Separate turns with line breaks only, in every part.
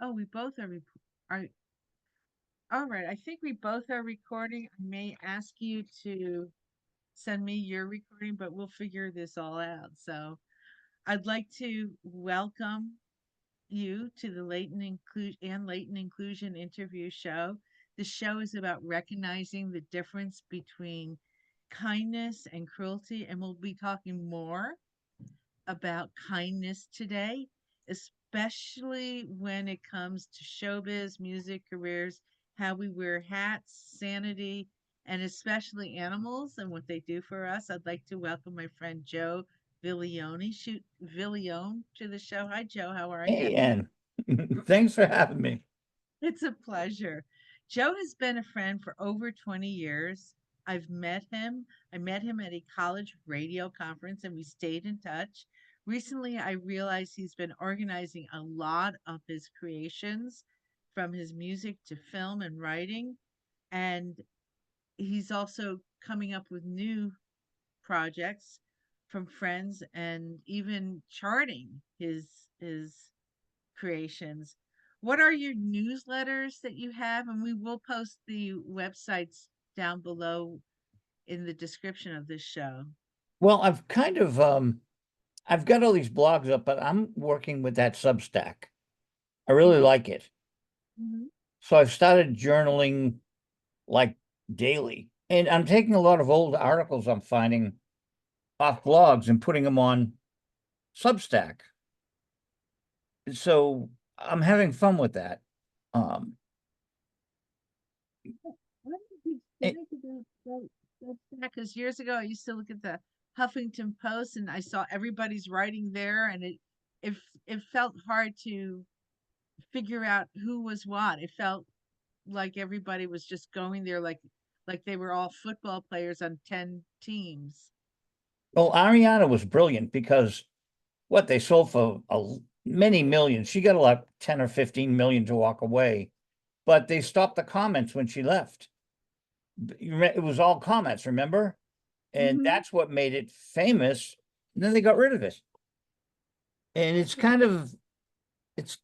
Oh, we both are. All right. I think we both are recording. I may ask you to send me your recording, but we'll figure this all out. So I'd like to welcome you to the Leighton Inclusion Interview Show. The show is about recognizing the difference between kindness and cruelty, and we'll be talking more about kindness today, especially when it comes to showbiz, music, careers, how we wear hats, sanity, and especially animals and what they do for us. I'd like to welcome my friend Joe Viglione to the show. Hi, Joe. How are you?
Hey, Ann. Thanks for having me.
It's a pleasure. Joe has been a friend for over 20 years. I've met him. I met him at a college radio conference and we stayed in touch. Recently, I realized he's been organizing a lot of his creations from his music to film and writing. And he's also coming up with new projects from friends and even charting his creations. What are your newsletters that you have? And we will post the websites down below in the description of this show.
Well, I've got all these blogs up, but I'm working with that Substack. I really
Mhm,
like it.
mhm.
So I've started journaling like daily. And I'm taking a lot of old articles I'm finding off blogs and putting them on Substack. So I'm having fun with that. Um,
What did you
it,
think about that? Because years ago, I used to look at the Huffington Post and I saw everybody's writing there, and it it felt hard to figure out who was what. It felt like everybody was just going there like they were all football players on 10 teams.
well, Ariana was brilliant because what they sold for many millions. She got a lot, 10 or 15 million to walk away, but they stopped the comments when she left. It was all comments, remember? And
Mhm.
that's what made it famous. And then they got rid of it. And it's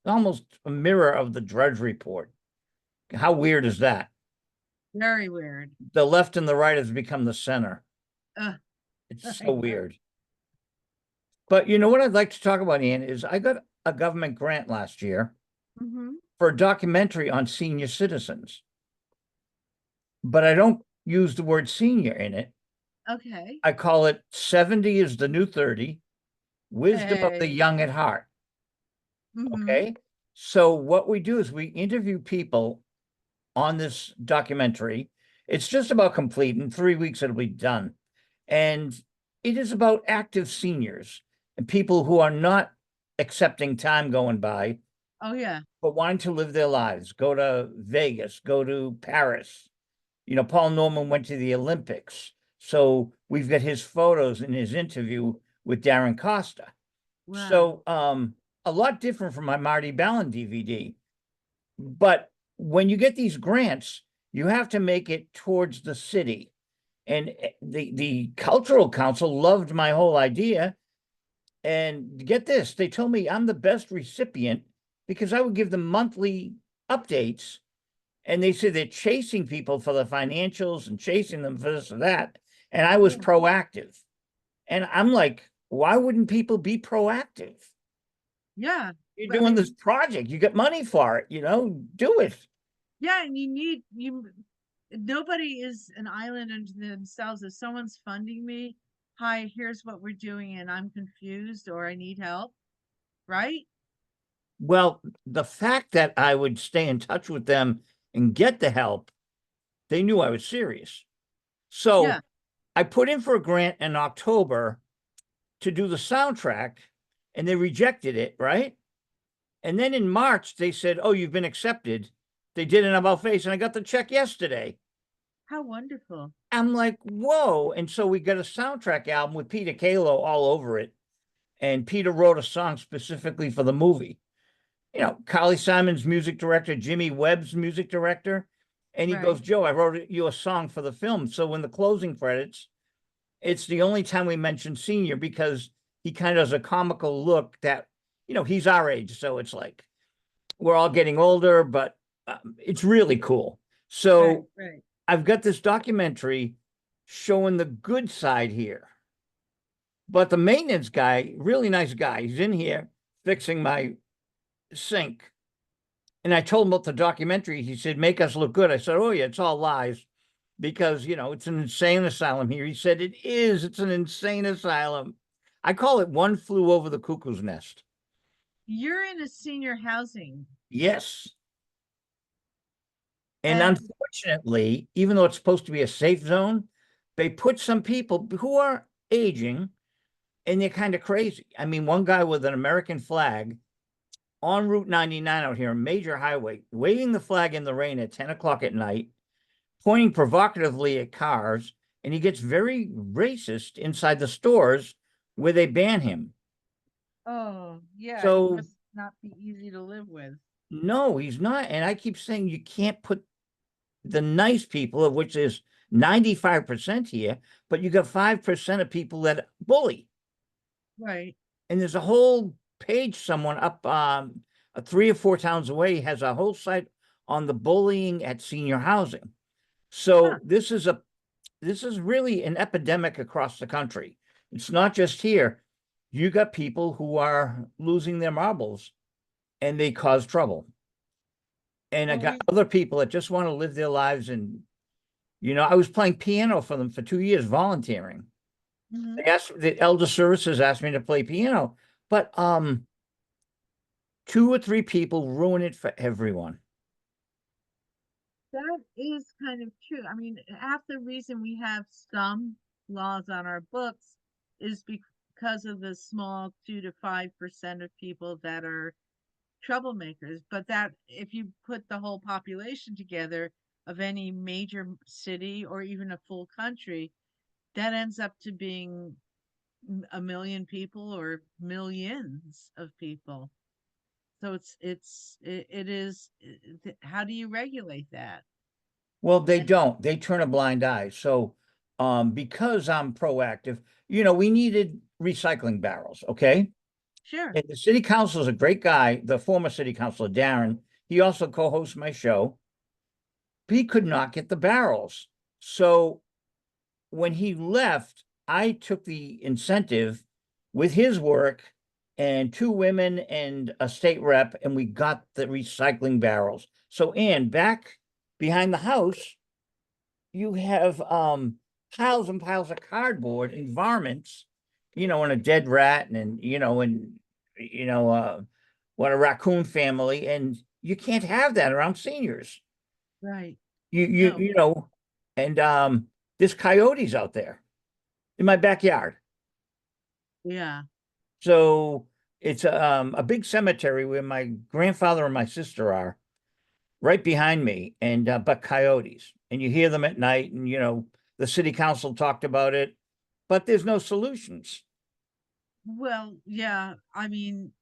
almost a mirror of the Drudge Report. How weird is that?
Very weird.
The left and the right has become the center.
Ugh,
It's
I
so
know.
weird. But you know what I'd like to talk about, Ian, is I got a government grant last year
Mhm.
for a documentary on senior citizens, but I don't use the word senior in it.
Okay.
I call it 70 is the new 30, wisdom of the
Hey.
young at heart.
Mhm.
Okay. So what we do is we interview people on this documentary. It's just about complete. In 3 weeks, it'll be done. And it is about active seniors and people who are not accepting time going by,
Oh yeah.
but wanting to live their lives, go to Vegas, go to Paris. You know, Paul Norman went to the Olympics. So we've got his photos in his interview with Darren Costa.
Wow.
So a lot different from my Marty Ballin DVD. But when you get these grants, you have to make it towards the city. And the cultural council loved my whole idea. And get this, they told me I'm the best recipient because I would give them monthly updates. And they said they're chasing people for the financials and chasing them for this or that. And I was
Yeah.
proactive. And I'm like, why wouldn't people be proactive?
Yeah.
You're
But
doing this project, you get money for it, do it.
yeah, and you nobody is an island unto themselves. If someone's funding me, hi, here's what we're doing and I'm confused or I need help, right?
Well, the fact that I would stay in touch with them and get the help, they knew I was serious.
Yeah.
So I put in for a grant in October to do the soundtrack and they rejected it, right? And then in March, they said, "Oh, you've been accepted." They did an about face and I got the check yesterday.
How wonderful.
I'm like, whoa. And so we got a soundtrack album with Peter Cato all over it. And Peter wrote a song specifically for the movie. Carly Simon's music director, Jimmy Webb's music director. And he
Right.
goes, Joe, I wrote you a song for the film. So in the closing credits, it's the only time we mention senior because he kind of has a comical look that, he's our age. So it's like, we're all getting older, but it's really cool.
Right,
So
right.
I've got this documentary showing the good side here. But the maintenance guy, really nice guy, he's in here fixing my sink. And I told him about the documentary. He said, make us look good. I said, oh, yeah, it's all lies because, it's an insane asylum here. He said, it is. It's an insane asylum. I call it one flew over the cuckoo's nest.
You're in a senior housing
Yes. And
and
unfortunately, even though it's supposed to be a safe zone, they put some people who are aging and they're kind of crazy. I mean, one guy with an American flag on Route 99 out here, a major highway, waving the flag in the rain at 10 o'clock at night, pointing provocatively at cars, and he gets very racist inside the stores where they ban him.
oh, yeah, he
So,
must not be easy to live with.
no, he's not. And I keep saying you can't put the nice people, of which there's 95% here, but you got 5% of people that bully.
Right.
And there's a whole page, someone up 3 or 4 towns away has a whole site on the bullying at senior housing.
Huh.
So this is really an epidemic across the country. It's not just here. You got people who are losing their marbles and they cause trouble. And I
Well,
got other people that just want to live their lives. And, I was playing piano for them for 2 years, volunteering.
mhm.
The elder services asked me to play piano, but 2 or 3 people ruin it for everyone.
That is kind of true. I mean, half the reason we have some laws on our books is because of the small 2 to 5% of people that are troublemakers. But that, if you put the whole population together of any major city or even a full country, that ends up to being a million people or millions of people. So it is. How do you regulate that?
Well, they don't. They turn a blind eye. So, because I'm proactive, we needed recycling barrels, okay?
Sure.
And the city council is a great guy, the former city councilor, Darren. He also co-hosts my show. He could not get the barrels. So when he left, I took the incentive with his work and 2 women and a state rep, and we got the recycling barrels. So, Ann, back behind the house, you have piles and piles of cardboard and varmints, and a dead rat and what a raccoon family, and you can't have that around seniors.
Right.
You you
No.
you know, and there's coyotes out there in my backyard.
Yeah.
So it's a big cemetery where my grandfather and my sister are right behind me, and but coyotes, and you hear them at night, and the city council talked about it, but there's no solutions.
Well, yeah. I mean,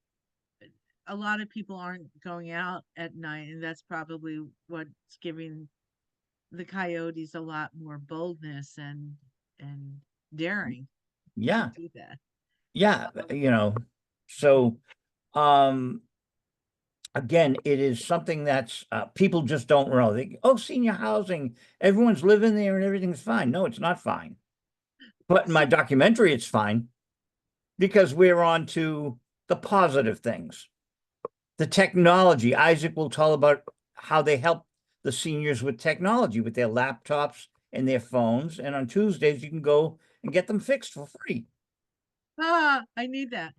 a lot of people aren't going out at night, and that's probably what's giving the coyotes a lot more boldness and daring to
Yeah,
do that.
yeah, so um again, it is something that's people just don't know. Oh, senior housing, everyone's living there and everything's fine. No, it's not fine. But in my
So,
documentary, it's fine because we're on to the positive things. The technology. Isaac will tell about how they help the seniors with technology, with their laptops and their phones. And on Tuesdays, you can go and get them fixed for free.
I need that.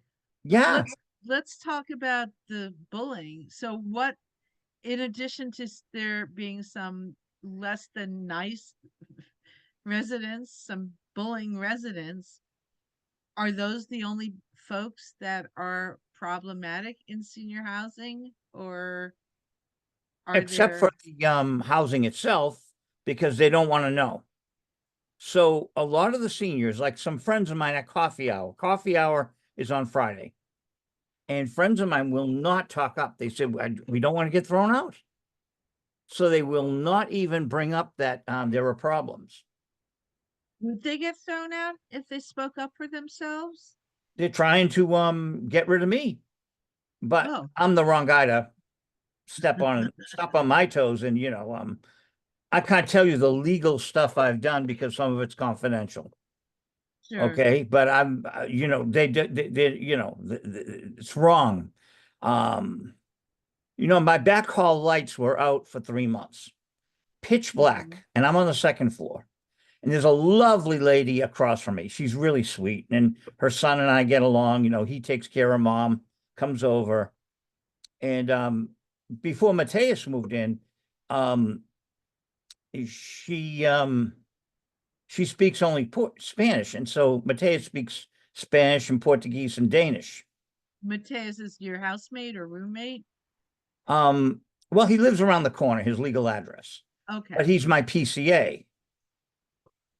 Yeah,
Let's talk about the bullying. So, what, in addition to there being some less than nice residents, some bullying residents, are those the only folks that are problematic in senior housing, or are
except for
there?
the housing itself, because they don't want to know. So a lot of the seniors, like some friends of mine at coffee hour is on Friday. And friends of mine will not talk up. They said, we don't want to get thrown out. So they will not even bring up that there are problems.
Would they get thrown out if they spoke up for themselves?
They're trying to get rid of me, but
Oh,
I'm the wrong guy to. step on my toes, and I can't tell you the legal stuff I've done because some of it's confidential.
Sure.
Okay, but I'm, it's wrong. My back hall lights were out for 3 months, pitch
Mhm.
black, and I'm on the second floor. And there's a lovely lady across from me. She's really sweet, and her son and I get along. He takes care of mom, comes over, and before Mateus moved in, um, she um, she speaks only Spanish, and so Mateus speaks Spanish and Portuguese and Danish.
Mateus is your housemate or roommate?
Um, well, he lives around the corner, his legal address, but
Okay.
he's my PCA.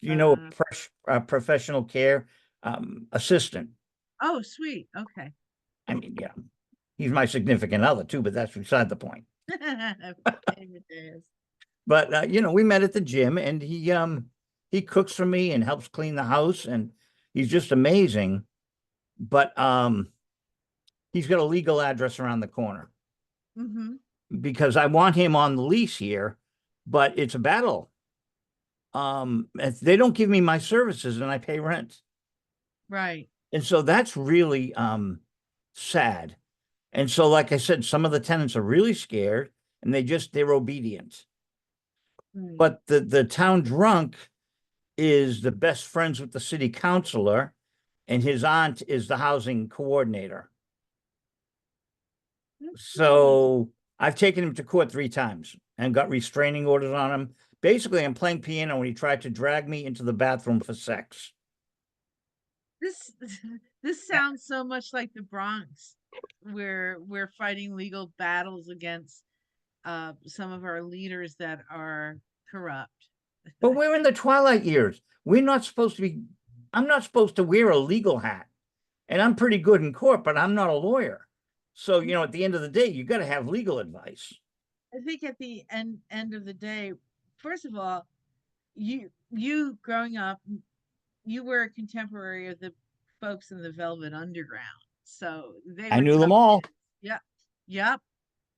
Uh,
Professional care assistant.
oh, sweet. Okay.
I mean, yeah, he's my significant other too, but that's beside the point.
Okay, Mateus.
But we met at the gym, and he cooks for me and helps clean the house, and he's just amazing. But he's got a legal address around the corner
Mm-hmm.
because I want him on the lease here, but it's a battle. If they don't give me my services, and I pay rent,
Right.
and so that's really sad. And so, like I said, some of the tenants are really scared, and they're obedient.
Right.
But the town drunk is the best friends with the city councilor, and his aunt is the housing coordinator.
That's nice.
So I've taken him to court 3 times and got restraining orders on him. Basically, I'm playing piano when he tried to drag me into the bathroom for sex.
This this sounds so much like the Bronx, where we're fighting legal battles against some of our leaders that are corrupt.
But we're in the twilight years. We're not supposed to be, I'm not supposed to wear a legal hat. And I'm pretty good in court, but I'm not a lawyer. So, at the end of the day, you got to have legal advice.
I think at the end of the day, first of all, you growing up, you were a contemporary of the folks in the Velvet Underground, so they
I
were
knew them
tough
all.
kids. Yep, yep.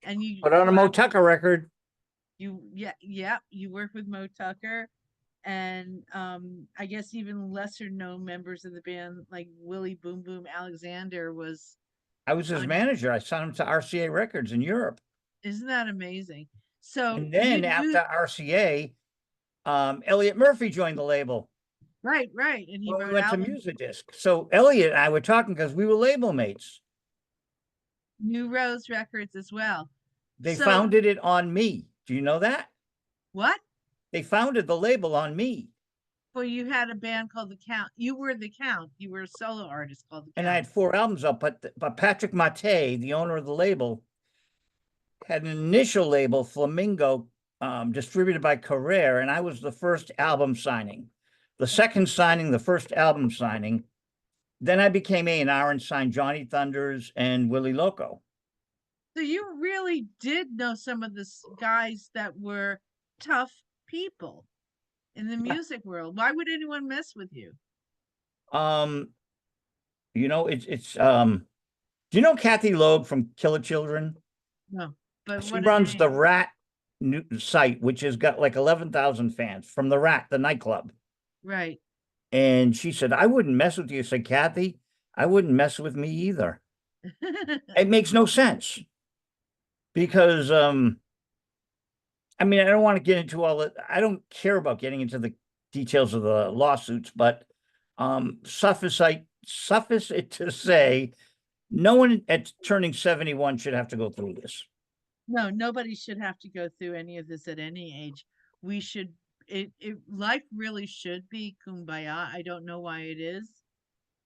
And
Put on a Mo Tucker record.
yeah, you work with Mo Tucker, and I guess even lesser known members of the band like Willie Boom Boom Alexander was
I was his
on.
manager. I signed him to RCA Records in Europe.
Isn't that amazing? So
And
you
then after
knew.
RCA, Elliot Murphy joined the label
Right, and he
when we
wrote
went to
albums.
Music Disc. So Elliot and I were talking because we were label mates.
New Rose Records as well.
They
So
founded it on me. Do you know that?
what?
They founded the label on me.
Well, you had a band called the Count. You were the Count. You were a solo artist called the
And I
Count.
had 4 albums up, but Patrick Mate, the owner of the label, had an initial label, Flamingo, distributed by Carrere, and I was the first album signing. The second signing, the first album signing. Then I became A&R and signed Johnny Thunders and Willie Loco.
So you really did know some of the guys that were tough people in the music world. Why would anyone mess with you?
Um, it's do you know Kathy Loeb from Killer Children?
No, but
She
what a
runs the
name.
Rat site, which has got like 11,000 fans from the Rat, the nightclub.
Right.
And she said, I wouldn't mess with you. I said, Kathy, I wouldn't mess with me either. It makes no sense because I mean, I don't want to get into all that. I don't care about getting into the details of the lawsuits, but suffice it to say, no one at turning 71 should have to go through this.
No, nobody should have to go through any of this at any age. We should life really should be kumbaya. I don't know why it is,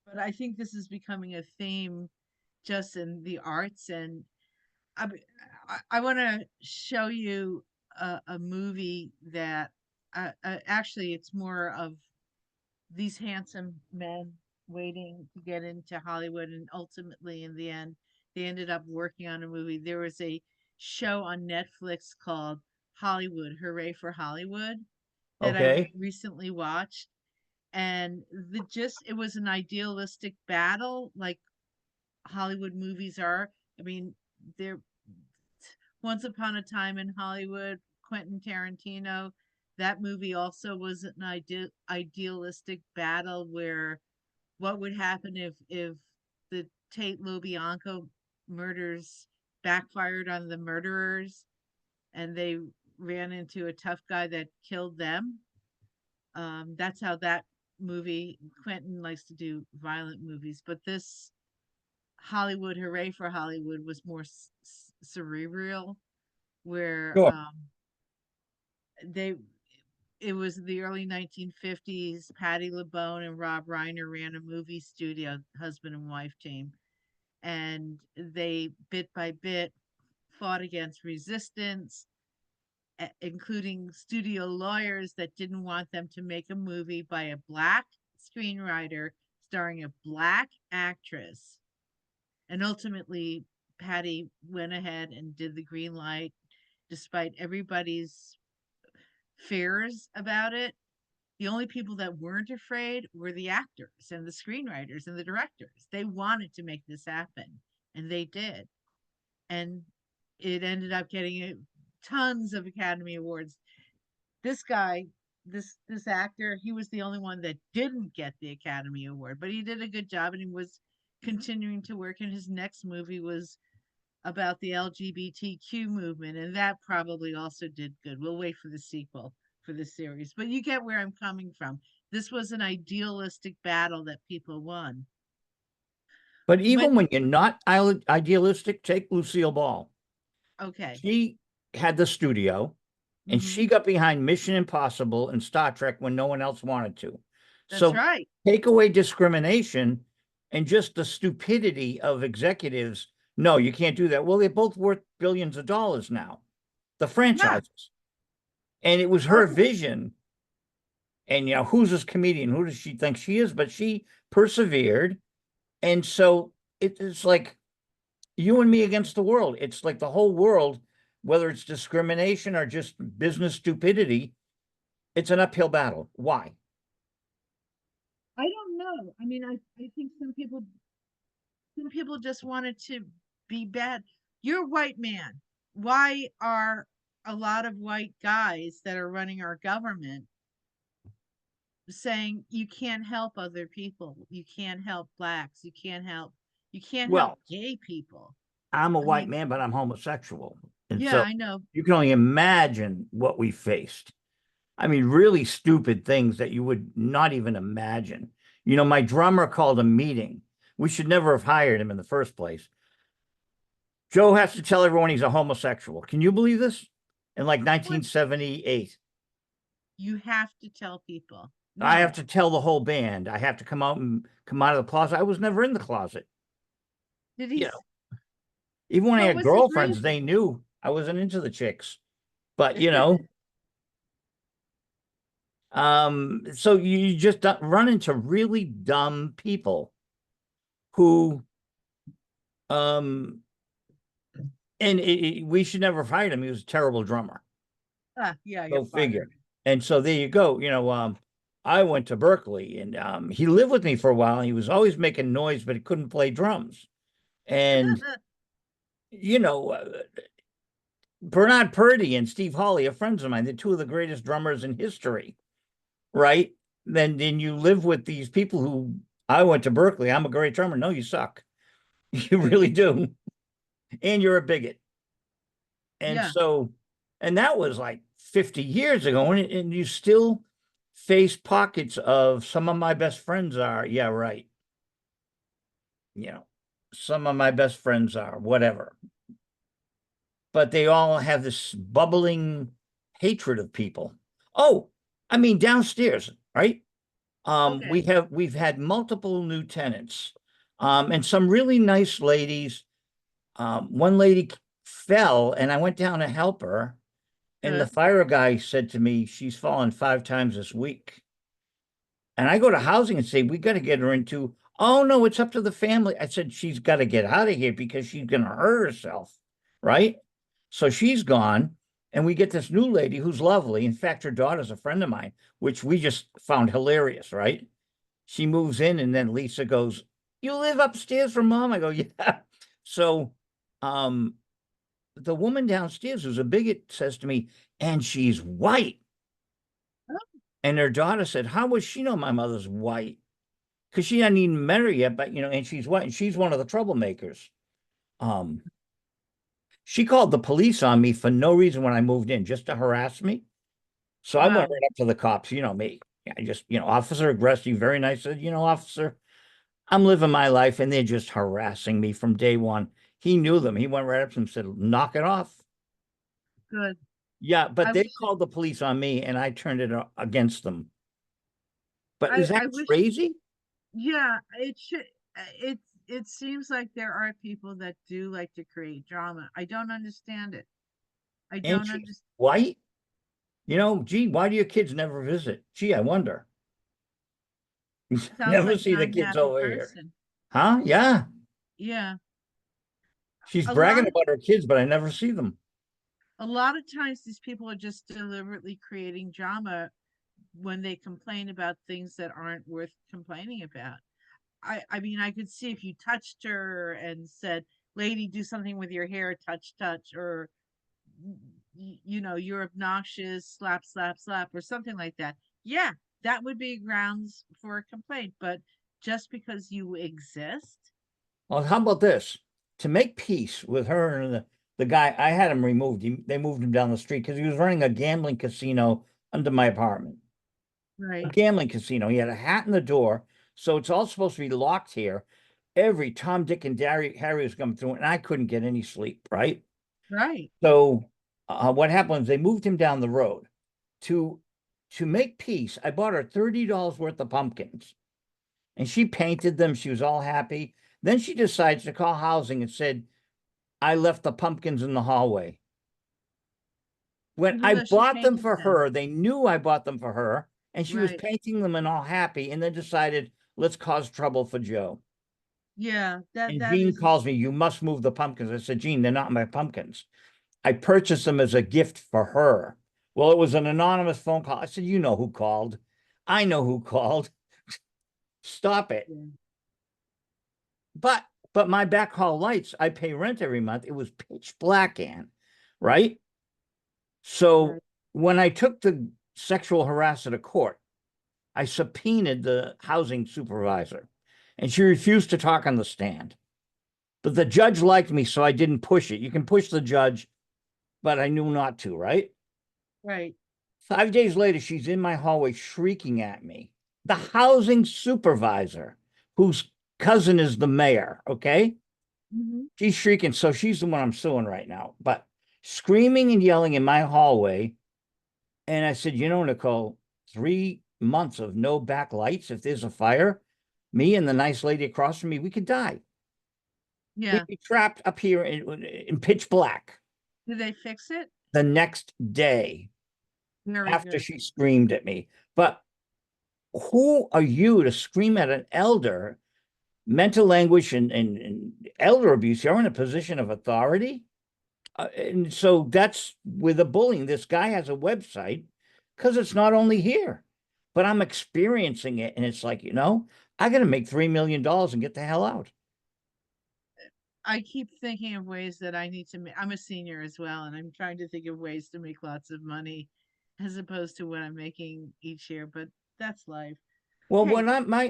but I think this is becoming a theme just in the arts. And I want to show you a movie that actually it's more of these handsome men waiting to get into Hollywood, and ultimately in the end they ended up working on a movie. There was a show on Netflix called Hollywood, Hooray for Hollywood, that I
Okay.
recently watched, and the just it was an idealistic battle like Hollywood movies are. I mean, they're Once Upon a Time in Hollywood, Quentin Tarantino. That movie also was an idealistic battle where what would happen if the Tate LaBianca murders backfired on the murderers and they ran into a tough guy that killed them. That's how that movie. Quentin likes to do violent movies, but this Hollywood, Hooray for Hollywood, was more cerebral, where
Sure.
they it was the early 1950s. Patti LaBelle and Rob Reiner ran a movie studio, husband and wife team, and they bit by bit fought against resistance, including studio lawyers that didn't want them to make a movie by a black screenwriter starring a black actress. And ultimately, Patty went ahead and did the green light despite everybody's fears about it. The only people that weren't afraid were the actors and the screenwriters and the directors. They wanted to make this happen, and they did. And it ended up getting tons of Academy Awards. This guy, this actor, he was the only one that didn't get the Academy Award, but he did a good job, and he was continuing to work. And his next movie was about the LGBTQ movement, and that probably also did good. We'll wait for the sequel for the series, but you get where I'm coming from. This was an idealistic battle that people won.
But even
When
when you're not idealistic, take Lucille Ball.
okay,
She had the studio and
hmm
she got behind Mission Impossible and Star Trek when no one else wanted to.
that's
So
right.
take away discrimination and just the stupidity of executives. No, you can't do that. Well, they're both worth billions of dollars now, the
Yeah.
franchises. And it was
Oh,
her vision. And, who's this comedian? Who does she think she is? But she persevered. And so it's like you and me against the world. It's like the whole world, whether it's discrimination or just business stupidity, it's an uphill battle. Why?
I don't know. I mean, I think some people just wanted to be bad. You're a white man. Why are a lot of white guys that are running our government saying you can't help other people? You can't help blacks. You can't help
Well,
gay people.
I'm a
I
white
mean,
man, but I'm homosexual. And
yeah,
so
I know.
you can only imagine what we faced. I mean, really stupid things that you would not even imagine. My drummer called a meeting. We should never have hired him in the first place. Joe has to tell everyone he's a homosexual. Can you believe this? In like
What
1978.
you have to tell people.
I have
No.
to tell the whole band. I have to come out of the closet. I was never in the closet.
Did
You
he
know, even when I
what
had
was his
girlfriends, they
reason?
knew I wasn't into the chicks. But so you just run into really dumb people who, um, and we should never have hired him. He was a terrible drummer.
Yeah, you're
Go figure.
fired.
And so there you go. I went to Berkeley and he lived with me for a while. And he was always making noise, but he couldn't play drums. And you know, uh, Bernard Purdy and Steve Hawley are friends of mine. They're two of the greatest drummers in history, right? Then you live with these people who I went to Berkeley. I'm a great drummer. No, you suck. You really do. And you're a bigot. And
Yeah.
so, and that was like 50 years ago. And you still face pockets of some of my best friends are, yeah, right. You know, some of my best friends are, whatever. But they all have this bubbling hatred of people. Oh, I mean, downstairs, right?
Okay.
We've had multiple new tenants, and some really nice ladies. One lady fell, and I went down to help her, and the
Good.
fire guy said to me, "She's fallen 5 times this week." And I go to housing and say, "We got to get her into." Oh no, it's up to the family. I said she's got to get out of here because she's going to hurt herself, right? So she's gone, and we get this new lady who's lovely. In fact, her daughter's a friend of mine, which we just found hilarious, right? She moves in, and then Lisa goes, "You live upstairs from mom?" I go, "Yeah." So, um, the woman downstairs who's a bigot says to me, and she's white. And her daughter said, how would she know my mother's white? Because she hadn't even met her yet, but and she's white, and she's one of the troublemakers. Um, she called the police on me for no reason when I moved in, just to harass me. So I went
Wow.
right up to the cops, me. I just, officer aggressive, very nice. Said, officer, I'm living my life, and they're just harassing me from day one. He knew them. He went right up to them and said, knock it off.
Good.
Yeah, but
I
they
wish.
called the police on me, and I turned it against them. But is that
I wish.
crazy?
Yeah, it should. It seems like there are people that do like to create drama. I don't understand it. I
And
don't
she's
understand.
white. Gee, why do your kids never visit? Gee, I wonder.
Sounds
Never
like
see
an
the kids
unhappy
over here.
person.
Huh? Yeah.
Yeah,
She's
a
bragging
lot of
about her kids, but I never see them.
a lot of times these people are just deliberately creating drama when they complain about things that aren't worth complaining about. I mean, I could see if you touched her and said, "Lady, do something with your hair, touch, touch," or you're obnoxious, slap, slap, slap, or something like that. Yeah, that would be grounds for a complaint. But just because you exist,
Well, how about this? To make peace with her and the guy, I had him removed. They moved him down the street because he was running a gambling casino under my apartment. A
right,
gambling casino. He had a hat in the door. So it's all supposed to be locked here. Every Tom, Dick, and Harry was coming through, and I couldn't get any sleep, right?
right,
So what happened was they moved him down the road. To to make peace, I bought her $30 worth of pumpkins, and she painted them. She was all happy. Then she decides to call housing and said, I left the pumpkins in the hallway. When
even
I
though she
bought them
painted
for
them.
her, they knew I bought them for her, and she was
Right.
painting them and all happy, and then decided, let's cause trouble for Joe.
Yeah, that
And
that
Jean
is
calls me, you must move the pumpkins. I said, Jean, they're not my pumpkins. I purchased them as a gift for her. Well, it was an anonymous phone call. I said, you know who called. I know who called. Stop it.
yeah,
But my back hall lights, I pay rent every month. It was pitch black, Ann, right? So
right.
when I took the sexual harasser to court, I subpoenaed the housing supervisor, and she refused to talk on the stand. But the judge liked me, so I didn't push it. You can push the judge, but I knew not to, right?
Right.
5 days later, she's in my hallway shrieking at me. The housing supervisor, whose cousin is the mayor, okay?
Hmm.
She's shrieking. So she's the one I'm suing right now, but screaming and yelling in my hallway. And I said, Nicole, 3 months of no back lights. If there's a fire, me and the nice lady across from me, we could die. We'd
Yeah.
be trapped up here in pitch black.
Did they fix it?
The next day
Very
after
good.
she screamed at me. But who are you to scream at an elder? Mental anguish and elder abuse, you're in a position of authority. And so that's with the bullying. This guy has a website because it's not only here, but I'm experiencing it. And it's like, I got to make $3 million and get the hell out.
I keep thinking of ways that I need to make. I'm a senior as well, and I'm trying to think of ways to make lots of money as opposed to what I'm making each year, but that's life.
Well,
Hey,
when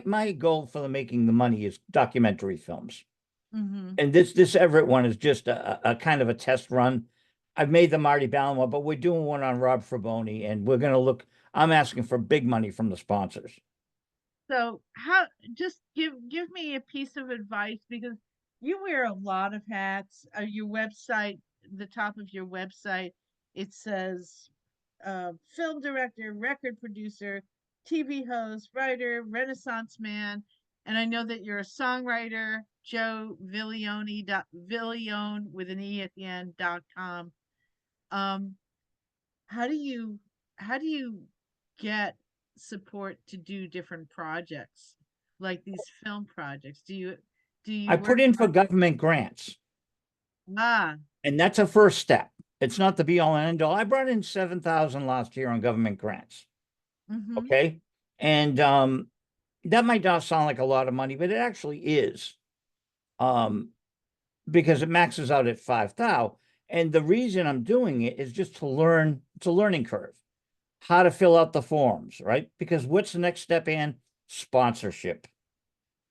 my goal for making the money is documentary films.
hmm,
And this Everett one is just a kind of a test run. I've made the Marty Ballin one, but we're doing one on Rob Fraboni, and we're going to look. I'm asking for big money from the sponsors.
so how just give me a piece of advice because you wear a lot of hats. Your website, the top of your website, it says film director, record producer, TV host, writer, Renaissance man, and I know that you're a songwriter. Joe Viglione Viglione with an e at the end.com. Um, how do you how do you get support to do different projects like these film projects? Do you
I put
work
in
for
for government grants,
ah
and that's a first step. It's not the be all and end all. I brought in 7,000 last year on government grants.
mm-hmm,
Okay. And that might not sound like a lot of money, but it actually is. Um, because it maxes out at 5,000. And the reason I'm doing it is just to learn, it's a learning curve, how to fill out the forms, right? Because what's the next step, Ann? Sponsorship.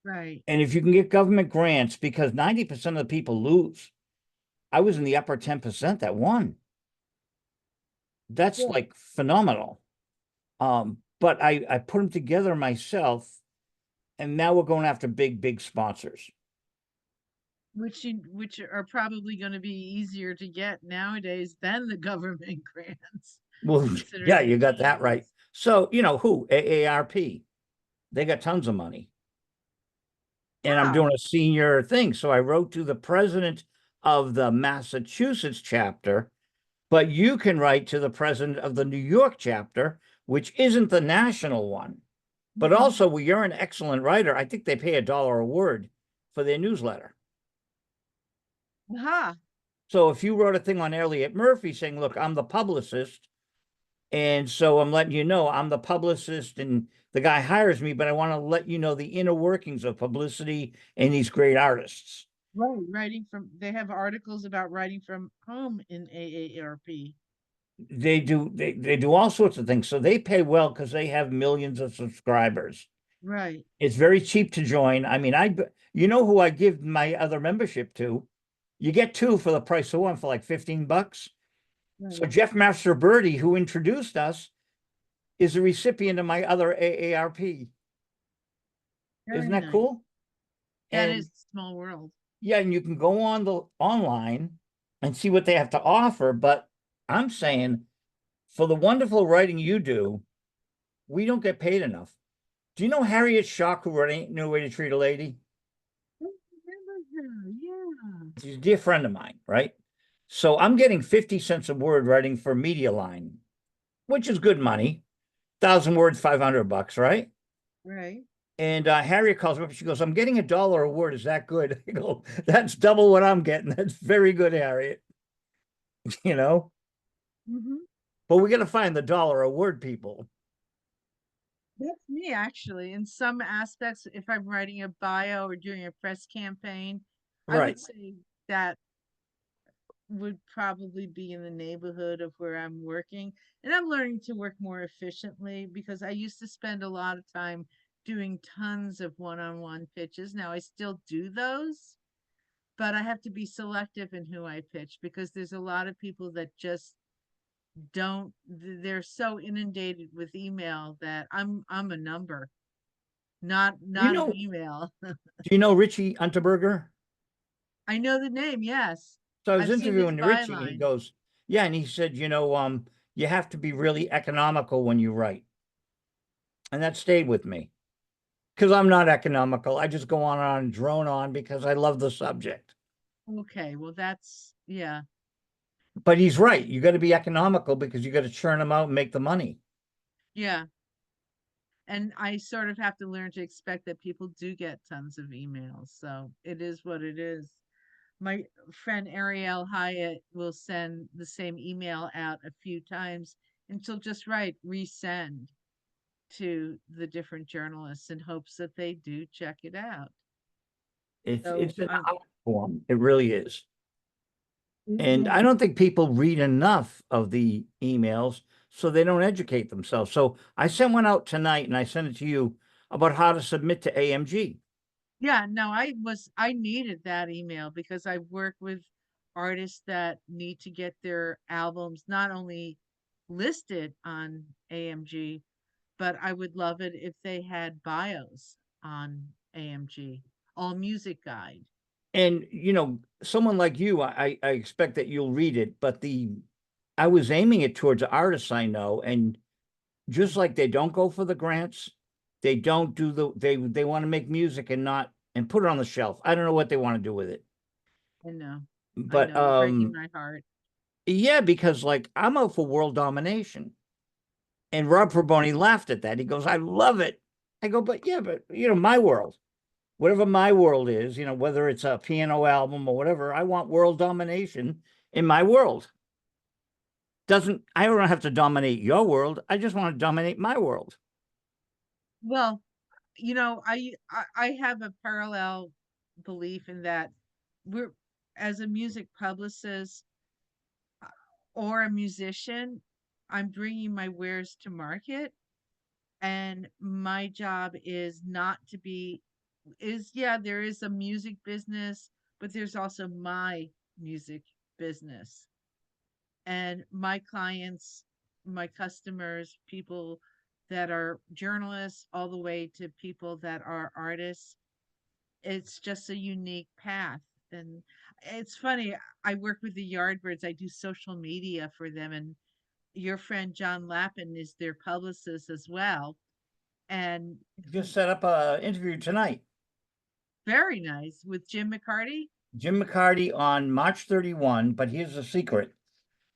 Right.
And if you can get government grants, because 90% of the people lose. I was in the upper 10% that won. That's
Yeah.
like phenomenal. But I put them together myself, and now we're going after big sponsors.
Which are probably going to be easier to get nowadays than the government grants,
Well, yeah,
considering the
you got that right.
changes.
So, you know who? AARP. They got tons of money. And I'm
Wow.
doing a senior thing. So I wrote to the president of the Massachusetts chapter, but you can write to the president of the New York chapter, which isn't the national one. But
Hmm.
also, well, you're an excellent writer. I think they pay $1 a word for their newsletter.
Aha.
So if you wrote a thing on Elliot Murphy saying, look, I'm the publicist, and so I'm letting you know I'm the publicist and the guy hires me, but I want to let you know the inner workings of publicity and these great artists.
Right. Writing from, they have articles about writing from home in AARP.
They do all sorts of things. So they pay well because they have millions of subscribers.
Right.
It's very cheap to join. I mean, you know who I give my other membership to? You get two for the price of one for like $15. So
Right.
Jeff Master Birdie, who introduced us, is a recipient of my other AARP. Isn't
Very
that
nice.
cool?
That
And
is small world.
yeah, and you can go on the online and see what they have to offer. But I'm saying for the wonderful writing you do, we don't get paid enough. Do you know Harriet Shock, who wrote Ain't No Way to Treat a Lady?
I remember her. Yeah.
She's a dear friend of mine, right? So I'm getting 50 cents a word writing for Media Line, which is good money. 1,000 words, $500, right?
Right.
And Harriet calls me up. She goes, I'm getting $1 a word. Is that good? I go, that's double what I'm getting. That's very good, Harriet. You know,
Hmm.
but we got to find the dollar a word people.
That's me actually. In some aspects, if I'm writing a bio or doing a press campaign, I
Right.
would say that would probably be in the neighborhood of where I'm working. And I'm learning to work more efficiently because I used to spend a lot of time doing tons of one-on-one pitches. Now I still do those, but I have to be selective in who I pitch because there's a lot of people that just don't, they're so inundated with email that I'm a number,
You
not an
know,
email.
do you know Richie Unterberger?
I know the name, yes.
So I was
I've seen his
interviewing Richie and he
byline.
goes, yeah. And he said, you have to be really economical when you write. And that stayed with me because I'm not economical. I just go on and drone on because I love the subject.
Okay, well that's yeah.
But he's right. You got to be economical because you got to churn them out and make the money.
Yeah. And I sort of have to learn to expect that people do get tons of emails. So it is what it is. My friend Ariel Hyatt will send the same email out a few times and she'll just write resend to the different journalists in hopes that they do check it out. So
It's an
I'm
art form. It really is. And
yeah.
I don't think people read enough of the emails, so they don't educate themselves. So I sent one out tonight and I sent it to you about how to submit to AMG.
Yeah, no, I needed that email because I work with artists that need to get their albums not only listed on AMG, but I would love it if they had bios on AMG, All Music Guide.
And someone like you, I expect that you'll read it, but I was aiming it towards artists I know, and just like they don't go for the grants, they don't do they want to make music and not and put it on the shelf. I don't know what they want to do with it.
I
But
know, you're breaking my heart.
yeah, because like I'm out for world domination. And Rob Fraboni laughed at that. He goes, I love it. I go, but yeah, but my world, whatever my world is, whether it's a piano album or whatever, I want world domination in my world. I don't have to dominate your world. I just want to dominate my world.
Well, I have a parallel belief in that we're as a music publicist or a musician, I'm bringing my wares to market, and my job is not to be is yeah, there is a music business, but there's also my music business. And my clients, my customers, people that are journalists, all the way to people that are artists, it's just a unique path. And it's funny, I work with the Yardbirds, I do social media for them, and your friend John Lappin is their publicist as well. And
Just set up a interview tonight.
very nice with Jim McCarty.
Jim McCarty on March 31, but here's the secret.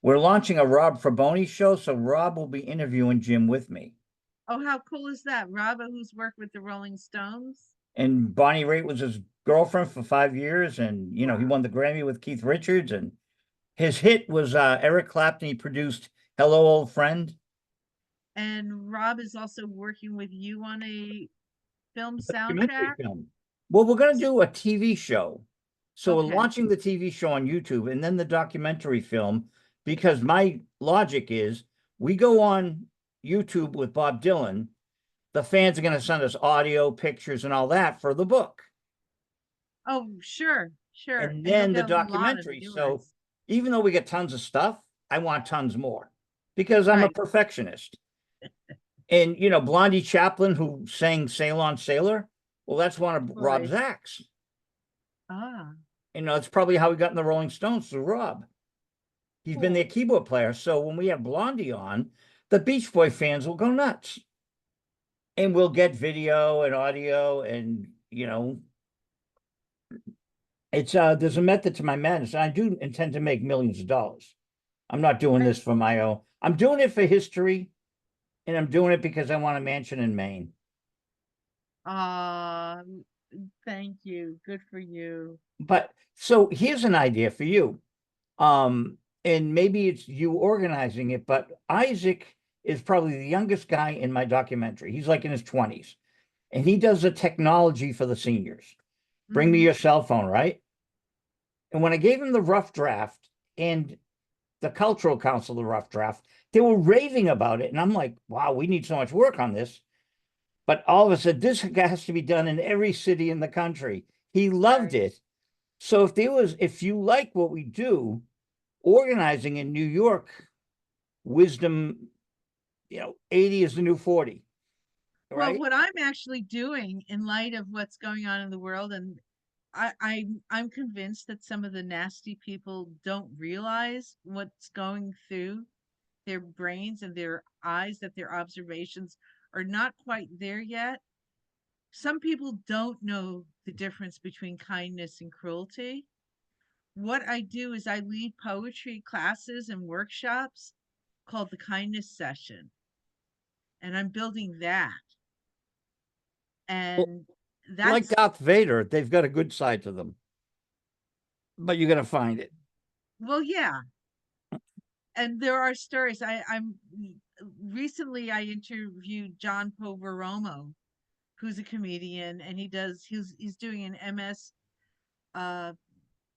We're launching a Rob Fraboni show, so Rob will be interviewing Jim with me.
Oh, how cool is that? Robert, who's worked with the Rolling Stones.
And Bonnie Raitt was his girlfriend for 5 years, and he
Wow.
won the Grammy with Keith Richards, and his hit was Eric Clapton. He produced Hello Old Friend.
And Rob is also working with you on a film
Documentary
soundtrack.
film. Well, we're going to do a TV show. So we're
Okay.
launching the TV show on YouTube and then the documentary film, because my logic is we go on YouTube with Bob Dylan, the fans are going to send us audio, pictures, and all that for the book.
Oh, sure, sure.
And
And you'll
then the
get a lot of
documentary. So
viewers.
even though we get tons of stuff, I want tons more because I'm a
Right.
perfectionist. And Blondie Chaplin, who sang Sail On Sailor, well, that's one of Rob's
Boy.
acts.
Ah,
It's probably how he got in the Rolling Stones, through Rob. He's been their
cool.
keyboard player. So when we have Blondie on, the Beach Boy fans will go nuts. And we'll get video and audio, and it's there's a method to my madness. And I do intend to make millions of dollars. I'm not doing
I,
this for my own. I'm doing it for history, and I'm doing it because I want a mansion in Maine.
uh, thank you. Good for you.
But so here's an idea for you. And maybe it's you organizing it, but Isaac is probably the youngest guy in my documentary. He's like in his 20s, and he does the technology for the seniors. Bring me
Mm-hmm.
your cell phone, right? And when I gave him the rough draft and the cultural council, the rough draft, they were raving about it. And I'm like, wow, we need so much work on this. But all of a sudden, this has to be done in every city in the country. He loved
Right.
it. So if you like what we do, organizing in New York, wisdom, 80 is the new 40,
Well,
right?
what I'm actually doing in light of what's going on in the world, and I'm convinced that some of the nasty people don't realize what's going through their brains and their eyes, that their observations are not quite there yet. Some people don't know the difference between kindness and cruelty. What I do is I lead poetry classes and workshops called the kindness session, and I'm building that.
Well,
And
like
that's,
Darth Vader, they've got a good side to them, but you got to find it.
well, yeah. And there are stories. I'm recently I interviewed John Poveromo, who's a comedian, and he's doing an MS uh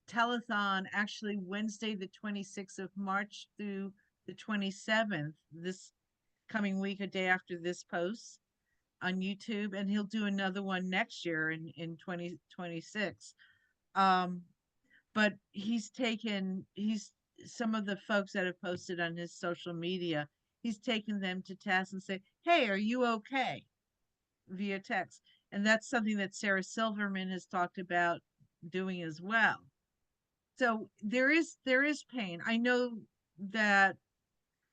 telethon, actually Wednesday the 26th of March through the 27th, this coming week, a day after this post on YouTube, and he'll do another one next year in 2026. Um, but he's some of the folks that have posted on his social media, he's taken them to task and say, "Hey, are you okay?" via text. And that's something that Sarah Silverman has talked about doing as well. So there is pain. I know that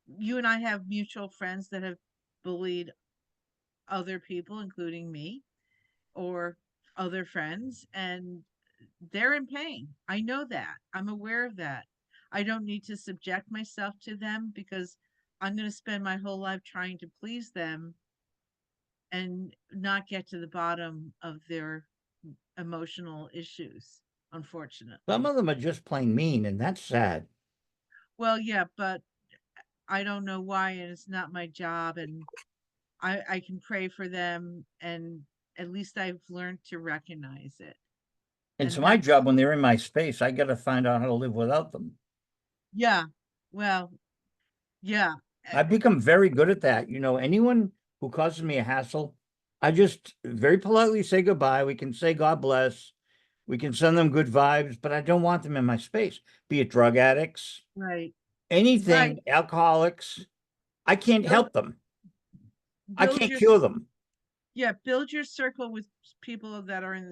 you and I have mutual friends that have bullied other people, including me, or other friends, and they're in pain. I know that. I'm aware of that. I don't need to subject myself to them because I'm going to spend my whole life trying to please them and not get to the bottom of their emotional issues,
Some
unfortunately.
of them are just plain mean, and that's sad.
Well, yeah, but I don't know why, and it's not my job, and I can pray for them, and at least I've learned to recognize it.
It's
And
my
that's,
job when they're in my space. I got to find out how to live without them.
yeah, well, Yeah.
I've become very good at that. Anyone who causes me a hassle, I just very politely say goodbye. We can say God bless. We can send them good vibes, but I don't want them in my space, be it drug addicts,
Right. Right.
anything, alcoholics. I can't
Build
help them. I
build
can't
your
cure them.
yeah, build your circle with people that are in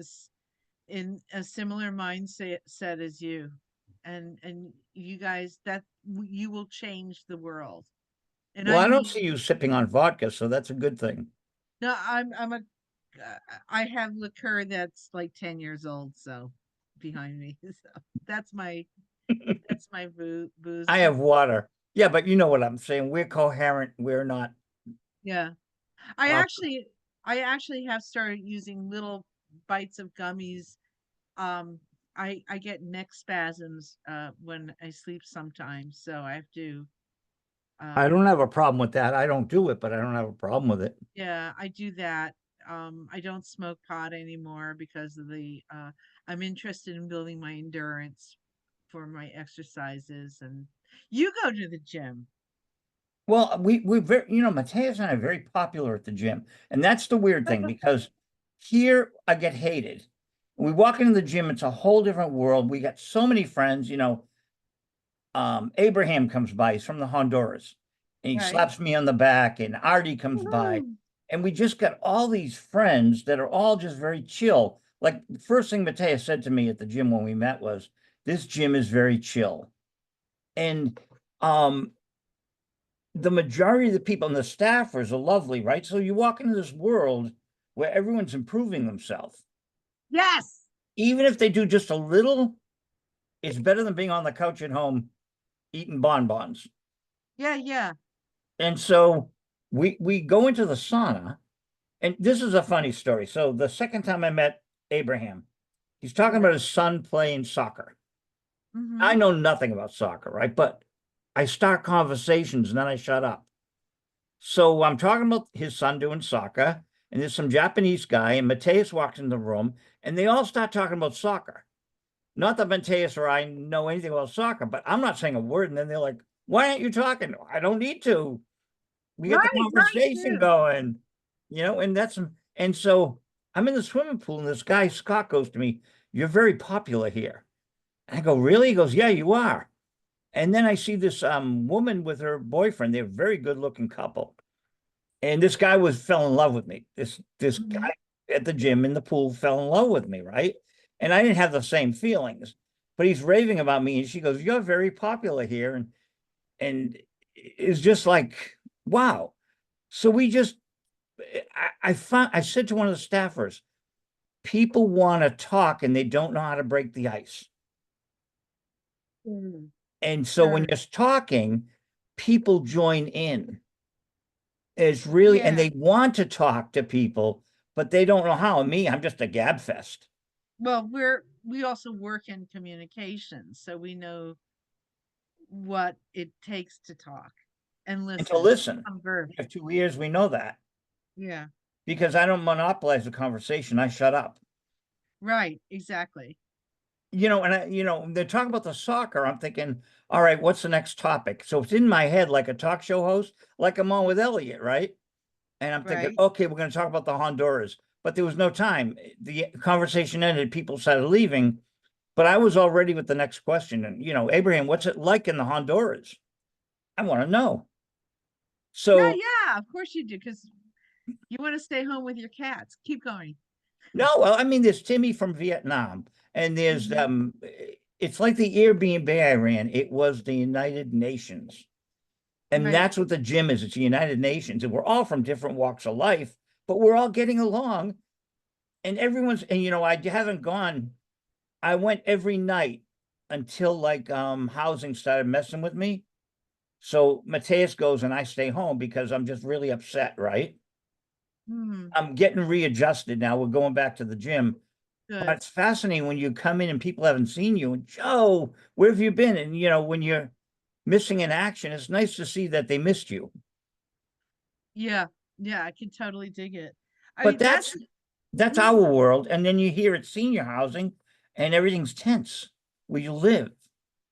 a similar mindset set as you. And you guys that you will change the world. And
Well,
I
I don't
mean,
see you sipping on vodka, so that's a good thing.
no, I'm a I have liqueur that's like 10 years old, so behind me. So that's my that's my booze.
I have water. Yeah, but you know what I'm saying. We're coherent. We're not.
Yeah. I
Well,
actually I actually have started using little bites of gummies. Um I get neck spasms when I sleep sometimes, so I have to
I
um
don't have a problem with that. I don't do it, but I don't have a problem with it.
yeah, I do that. I don't smoke pot anymore because of the I'm interested in building my endurance for my exercises. And you go to the gym.
Well, we're very, Mateus and I are very popular at the gym. And that's the weird thing because here I get hated. We walk into the gym, it's a whole different world. We got so many friends, Abraham comes by, he's from the Honduras, and he
Right.
slaps me on the back, and Artie comes by.
Woohoo.
And we just got all these friends that are all just very chill. Like the first thing Mateus said to me at the gym when we met was, this gym is very chill. And um the majority of the people and the staffers are lovely, right? So you walk into this world where everyone's improving themselves.
Yes.
Even if they do just a little, it's better than being on the couch at home eating bonbons.
Yeah, yeah.
And so we go into the sauna, and this is a funny story. So the second time I met Abraham, he's talking
Yeah.
about his son playing soccer. I
Mm-hmm.
know nothing about soccer, right? But I start conversations and then I shut up. So I'm talking about his son doing soccer, and there's some Japanese guy, and Mateus walks in the room, and they all start talking about soccer. Not that Mateus or I know anything about soccer, but I'm not saying a word. And then they're like, "Why aren't you talking?" I don't need to. We get the
Right, right,
conversation
too.
going, and and so I'm in the swimming pool, and this guy Scott goes to me, "You're very popular here." And I go, "Really?" He goes, "Yeah, you are." And then I see this woman with her boyfriend. They're a very good looking couple. And this guy fell in love with me. This
Mm-hmm.
guy at the gym in the pool fell in love with me, right? And I didn't have the same feelings, but he's raving about me, and she goes, "You're very popular here," and it's just like, wow. So we just, I said to one of the staffers, people want to talk and they don't know how to break the ice.
Mm,
And so when
sure.
you're talking, people join in. It's really, and
Yeah.
they want to talk to people, but they don't know how. And me, I'm just a gab fest.
Well, we also work in communication, so we know what it takes to talk and
And to
listen,
listen.
converse.
We have 2 ears, we know that.
Yeah.
Because I don't monopolize the conversation. I shut up.
Right, exactly.
They're talking about the soccer. I'm thinking, all right, what's the next topic? So it's in my head like a talk show host, like I'm on with Elliot, right? And I'm thinking,
Right.
okay, we're going to talk about the Honduras. But there was no time. The conversation ended, people started leaving, but I was already with the next question. And, Abraham, what's it like in the Honduras? I want to know.
Yeah,
So,
yeah, of course you do, because you want to stay home with your cats. Keep going.
no, well, I mean, there's Timmy from Vietnam, and there's
Mhm.
it's like the Airbnb I ran. It was the United Nations. And
Right.
that's what the gym is. It's the United Nations. And we're all from different walks of life, but we're all getting along. And I haven't gone. I went every night until like housing started messing with me. So Mateus goes and I stay home because I'm just really upset, right?
Hmm.
I'm getting readjusted now. We're going back to the gym. But
Good.
it's fascinating when you come in and people haven't seen you. And Joe, where have you been? And when you're missing in action, it's nice to see that they missed you.
Yeah. Yeah, I can totally dig it. I
But
mean,
that's
mhm.
our world. And then you hear it's senior housing and everything's tense where you live.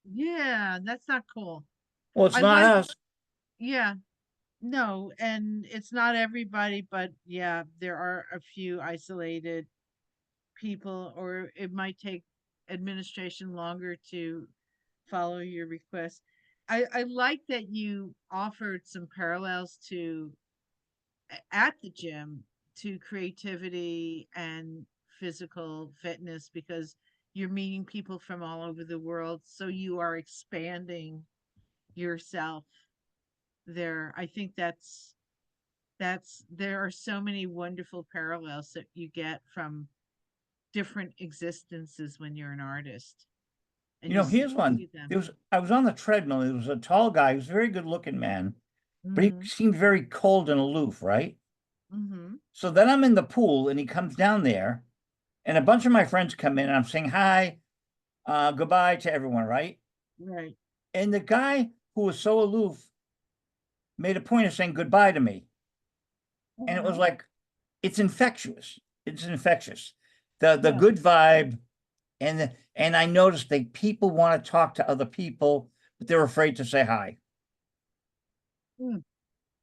Yeah, that's not cool.
Well, it's
I
not
was
us.
Yeah. No, and it's not everybody, but yeah, there are a few isolated people, or it might take administration longer to follow your request. I like that you offered some parallels to at the gym to creativity and physical fitness, because you're meeting people from all over the world, so you are expanding yourself there. I think that's there are so many wonderful parallels that you get from different existences when you're an artist, and
You know, here's one.
see them.
I was on the treadmill. There was a tall guy. He was a very good looking man, but he
Mm-hmm.
seemed very cold and aloof, right?
Mm-hmm.
So then I'm in the pool and he comes down there, and a bunch of my friends come in and I'm saying hi, goodbye to everyone, right?
Right.
And the guy who was so aloof made a point of saying goodbye to me. And it was
Uh-huh.
like, it's infectious. It's infectious. The
Yeah.
good vibe. And I noticed that people want to talk to other people, but they're afraid to say hi.
Mm.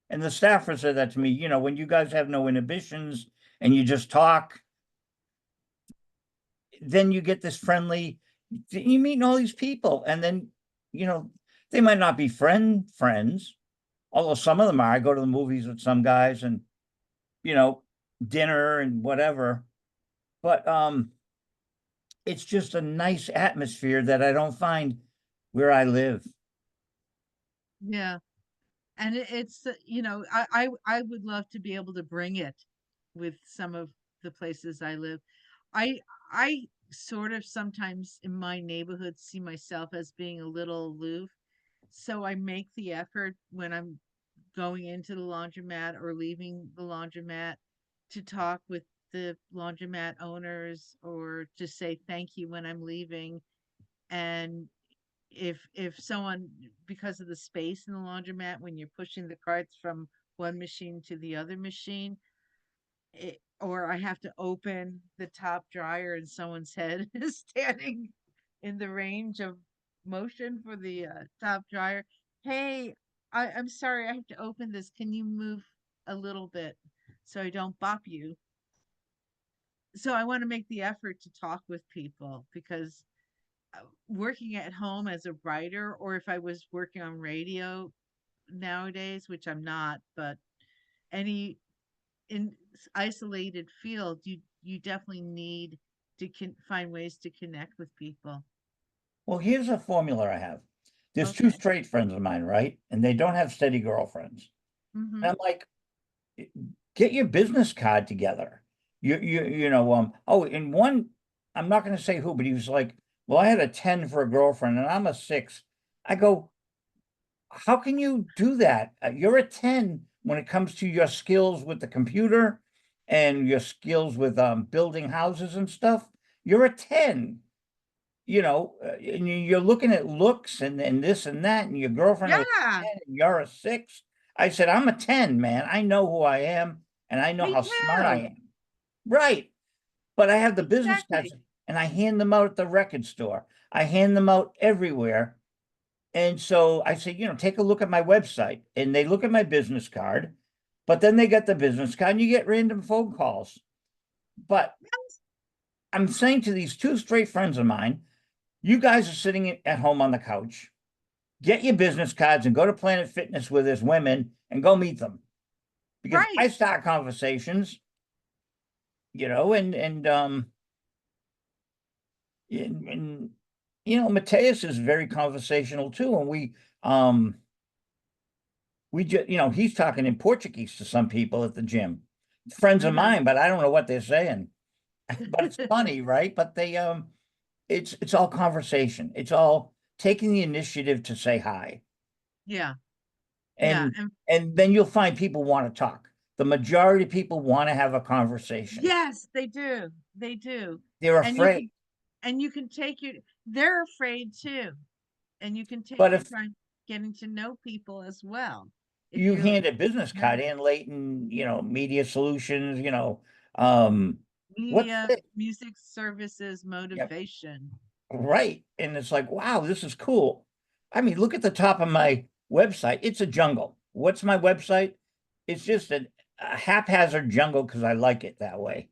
And the staffer said that to me, when you guys have no inhibitions and you just talk, then you get this friendly, you meet all these people. And then, you know, they might not be friends, although some of them are. I go to the movies with some guys and, you know, dinner and whatever. But it's just a nice atmosphere that I don't find where I live.
Yeah. And it's I would love to be able to bring it with some of the places I live. I sort of sometimes in my neighborhood see myself as being a little aloof, so I make the effort when I'm going into the laundromat or leaving the laundromat to talk with the laundromat owners, or just say thank you when I'm leaving. And if someone, because of the space in the laundromat when you're pushing the carts from one machine to the other machine, or I have to open the top dryer and someone's head is standing in the range of motion for the top dryer. Hey, I'm sorry, I have to open this. Can you move a little bit so I don't bop you? So I want to make the effort to talk with people, because working at home as a writer, or if I was working on radio nowadays, which I'm not, but any in isolated field, you definitely need to find ways to connect with people.
Well, here's a formula I have. There's two
Okay.
straight friends of mine, right? And they don't have steady girlfriends.
Mm-hmm.
And I'm like, get your business card together. Oh, and one, I'm not going to say who, but he was like, well, I had a 10 for a girlfriend and I'm a 6. I go, how can you do that? You're a 10 when it comes to your skills with the computer and your skills with building houses and stuff. You're a 10. And you're looking at looks and this and that, and your girlfriend was
Yeah,
10 and you're a 6. I said, I'm a 10, man. I know who I am and I know
me
how smart I
too.
am. Right. But I have the business cards
Exactly.
and I hand them out at the record store. I hand them out everywhere. And so I say, take a look at my website. And they look at my business card, but then they get the business card and you get random phone calls. But I'm saying to these two straight friends of mine, you guys are sitting at home on the couch. Get your business cards and go to Planet Fitness with his women and go meet them. Because
Right.
I start conversations, and Mateus is very conversational too. And we just, he's talking in Portuguese to some people at the gym. Friends of
Uh-huh.
mine, but I don't know what they're saying. But it's funny, right? But it's all conversation. It's all taking the initiative to say hi.
Yeah. Yeah.
and
And
and then you'll find people want to talk. The majority of people want to have a conversation.
yes, they do. They do.
They're
And you
afraid.
can take your they're afraid too. And you can take
But
your
if
time getting to know people as well. If
you
you're
hand a business card
nervous.
in, Leighton, Media Solutions, um, what's
Media,
it?
music services,
Yep,
motivation.
right. And it's like, wow, this is cool. I mean, look at the top of my website. It's a jungle. what's my website? It's just a haphazard jungle because I like it that way.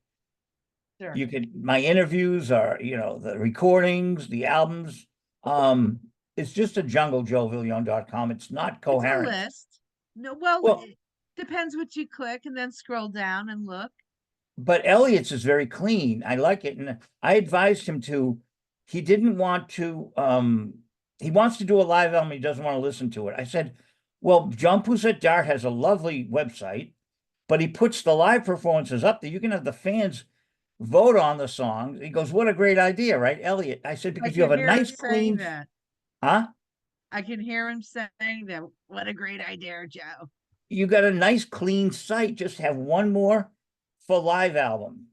Sure.
You could, my interviews are, the recordings, the albums. Um, it's just a jungle, joeviglione.com. It's not
It's a
coherent.
list. No, well,
Well,
it depends what you click and then scroll down and look.
but Elliot's is very clean. I like it. And I advised him he didn't want to, he wants to do a live album. He doesn't want to listen to it. I said, well, John Pusat Dart has a lovely website, but he puts the live performances up there. You can have the fans vote on the songs. He goes, what a great idea, right, Elliot? I said,
I
because you have
can
a
hear him
nice,
saying
clean,
that.
huh?
I can hear him saying that. What a great idea, Joe.
You got a nice, clean site. Just have one more for live album.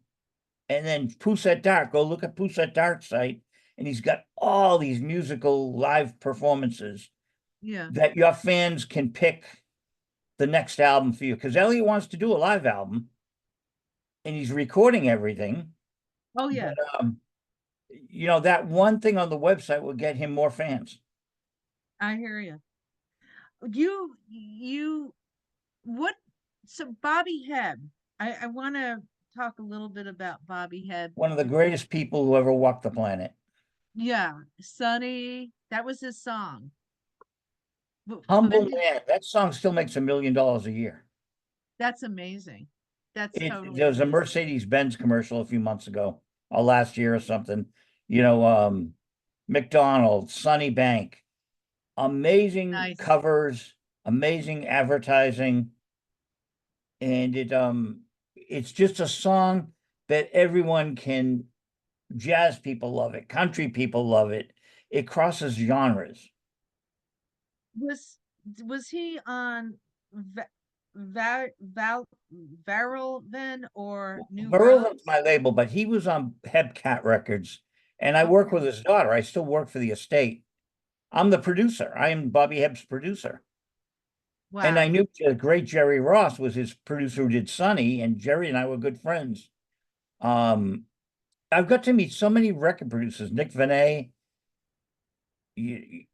And then Pusat Dart, go look at Pusat Dart's site, and he's got all these musical live performances
Yeah.
that your fans can pick the next album for you. Because Elliot wants to do a live album, and he's recording everything.
Oh, yeah.
But that one thing on the website will get him more fans.
I hear you. You, what? So, Bobby Hebb. I want to talk a little bit about Bobby Hebb.
One of the greatest people who ever walked the planet.
Yeah. Sunny. That was his song.
Humble man. That song still makes $1 million a year.
That's amazing. That's totally
There was a
amazing.
Mercedes-Benz commercial a few months ago, or last year or something. McDonald's, Sunny Bank, amazing
Nice.
covers, amazing advertising, and it's just a song that everyone can. Jazz people love it, country people love it. It crosses genres.
Was he on Varulven or New
Varulven's
Rose?
my label, but he was on Hebcat Records, and I work with
Okay.
his daughter. I still work for the estate. I'm the producer. I am Bobby Hebb's producer. And I
Wow.
knew the great Jerry Ross was his producer who did Sonny, and Jerry and I were good friends. Um, I've got to meet so many record producers. Nick Venet. Nick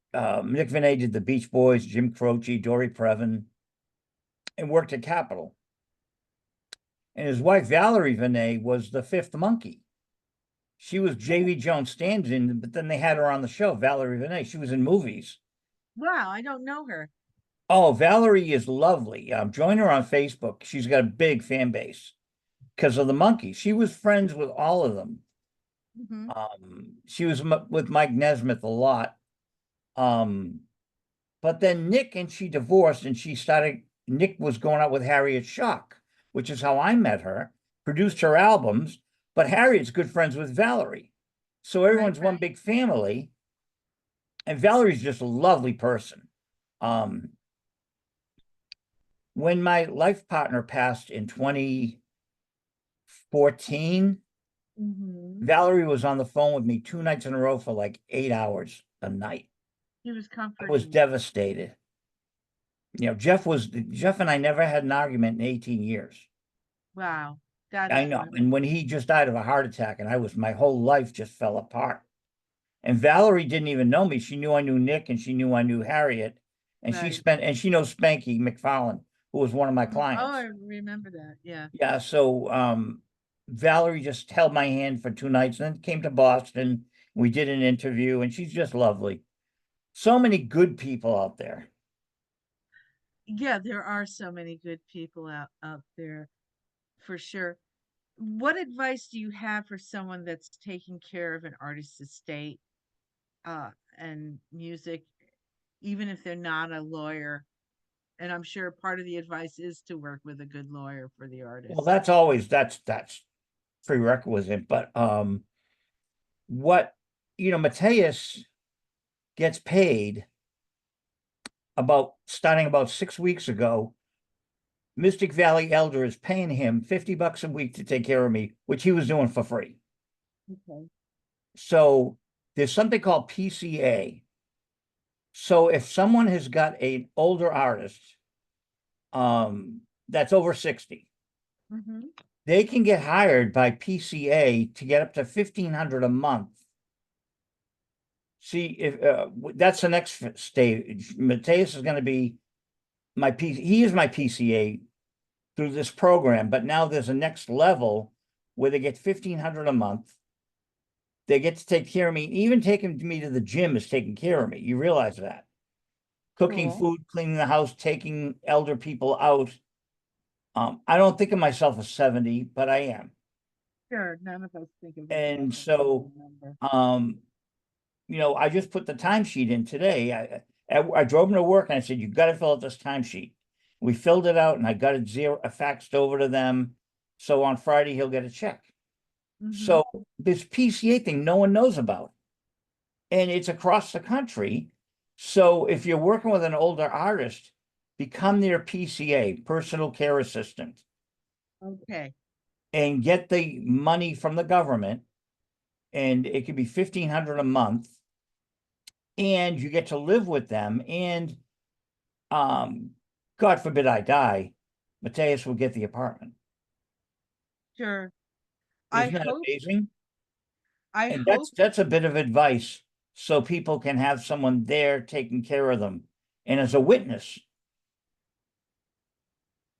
Venet did the Beach Boys, Jim Croce, Dory Previn, and worked at Capitol. And his wife, Valerie Venet, was the fifth monkey. She was J.V. Jones stand-in, but then they had her on the show, Valerie Venet. She was in movies.
Wow, I don't know her.
Oh, Valerie is lovely. Join her on Facebook. She's got a big fan base because of the monkey. She was friends with all of them.
Mm-hmm.
She was with Mike Nesmith a lot. But then Nick and she divorced, and Nick was going out with Harriet Schock, which is how I met her, produced her albums, but Harriet's good friends with Valerie. So everyone's one big family. And Valerie's just a lovely person. When my life partner passed in 2014, Valerie was on the phone with me 2 nights in a row for like 8 hours a night.
He was comforting.
I was devastated. Jeff and I never had an argument in 18 years.
Wow. God
I know. And when he just died of a heart attack, and my whole life just fell apart. And Valerie didn't even know me. She knew I knew Nick, and she knew I knew Harriet. And she knows Spanky McFarlane, who was one of my clients.
Oh, I remember that. Yeah.
Yeah. So Valerie just held my hand for 2 nights and then came to Boston. We did an interview, and she's just lovely. So many good people out there.
Yeah, there are so many good people out there for sure. What advice do you have for someone that's taking care of an artist's estate and music, even if they're not a lawyer? And I'm sure part of the advice is to work with a good lawyer for the artist.
Well, that's prerequisite. But Mateus gets paid starting about 6 weeks ago. Mystic Valley Elder is paying him $50 a week to take care of me, which he was doing for free.
Okay.
So there's something called PCA. So if someone has got an older artist, that's over 60, they can get hired by PCA to get up to $1,500 a month. See, if that's the next stage. Mateus is going to be he is my PCA through this program, but now there's a next level where they get 1,500 a month. They get to take care of me. Even taking me to the gym is taking care of me. You realize that? Cooking
Cool.
food, cleaning the house, taking elder people out. I don't think of myself as 70, but I am.
Sure. None of us think of
And
ourselves as a
so,
certain number.
I just put the timesheet in today. I drove him to work and I said, "You got to fill out this timesheet." We filled it out and I got it faxed over to them. So on Friday he'll get a check.
Mm-hmm.
So this PCA thing no one knows about, and it's across the country. So if you're working with an older artist, become their PCA, personal care assistant,
Okay.
and get the money from the government. And it could be 1,500 a month, and you get to live with them. And um, God forbid I die, Mateus will get the apartment.
Sure. I
Isn't that
hope,
amazing?
I
And
hope,
that's a bit of advice so people can have someone there taking care of them and as a witness.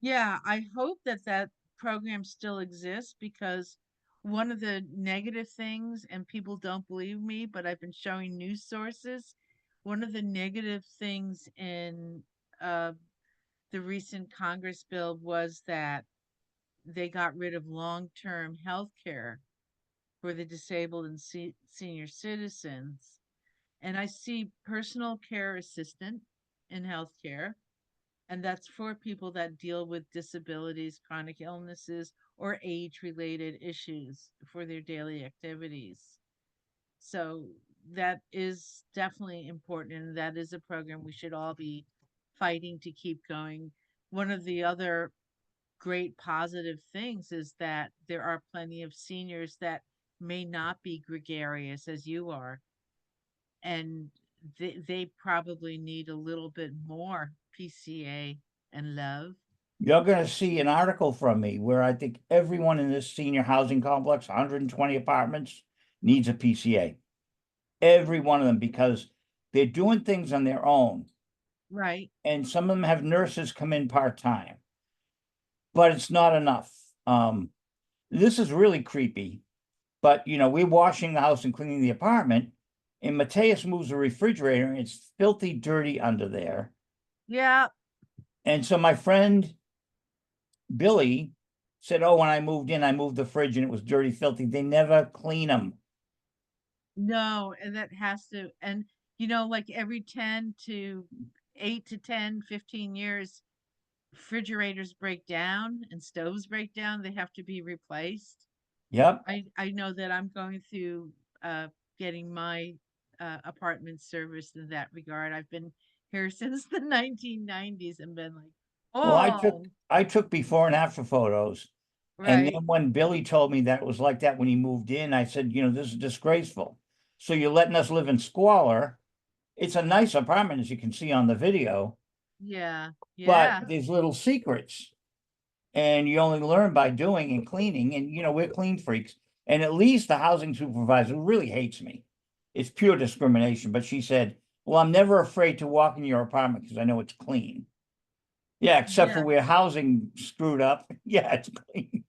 yeah, I hope that that program still exists because one of the negative things, and people don't believe me, but I've been showing news sources. One of the negative things in uh, the recent Congress bill was that they got rid of long-term health care for the disabled and senior citizens. And I see personal care assistant in healthcare, and that's for people that deal with disabilities, chronic illnesses, or age related issues for their daily activities. So that is definitely important, and that is a program we should all be fighting to keep going. One of the other great positive things is that there are plenty of seniors that may not be gregarious as you are, and they probably need a little bit more PCA and love.
You're going to see an article from me where I think everyone in this senior housing complex, 120 apartments, needs a PCA. Every one of them, because they're doing things on their own.
Right.
And some of them have nurses come in part-time, but it's not enough. This is really creepy. But we're washing the house and cleaning the apartment, and Mateus moves the refrigerator, and it's filthy dirty under there.
Yeah.
And so my friend Billy said, "Oh, when I moved in, I moved the fridge and it was dirty, filthy." They never clean them.
No, and that has to, and like every 10 to 8 to 10, 15 years, refrigerators break down and stoves break down. They have to be replaced.
Yep.
I know that I'm going through getting my apartment serviced in that regard. I've been here since the 1990s and been like,
Well,
oh,
I took before and after photos. And
right.
then when Billy told me that it was like that when he moved in, I said, "This is disgraceful. So you're letting us live in squalor." It's a nice apartment, as you can see on the video,
Yeah.
but
Yeah.
there's little secrets. And you only learn by doing and cleaning. And we're clean freaks. And at least the housing supervisor, who really hates me, it's pure discrimination. But she said, "Well, I'm never afraid to walk in your apartment because I know it's clean." Yeah, except for
Yeah.
where housing screwed up. Yeah, it's clean.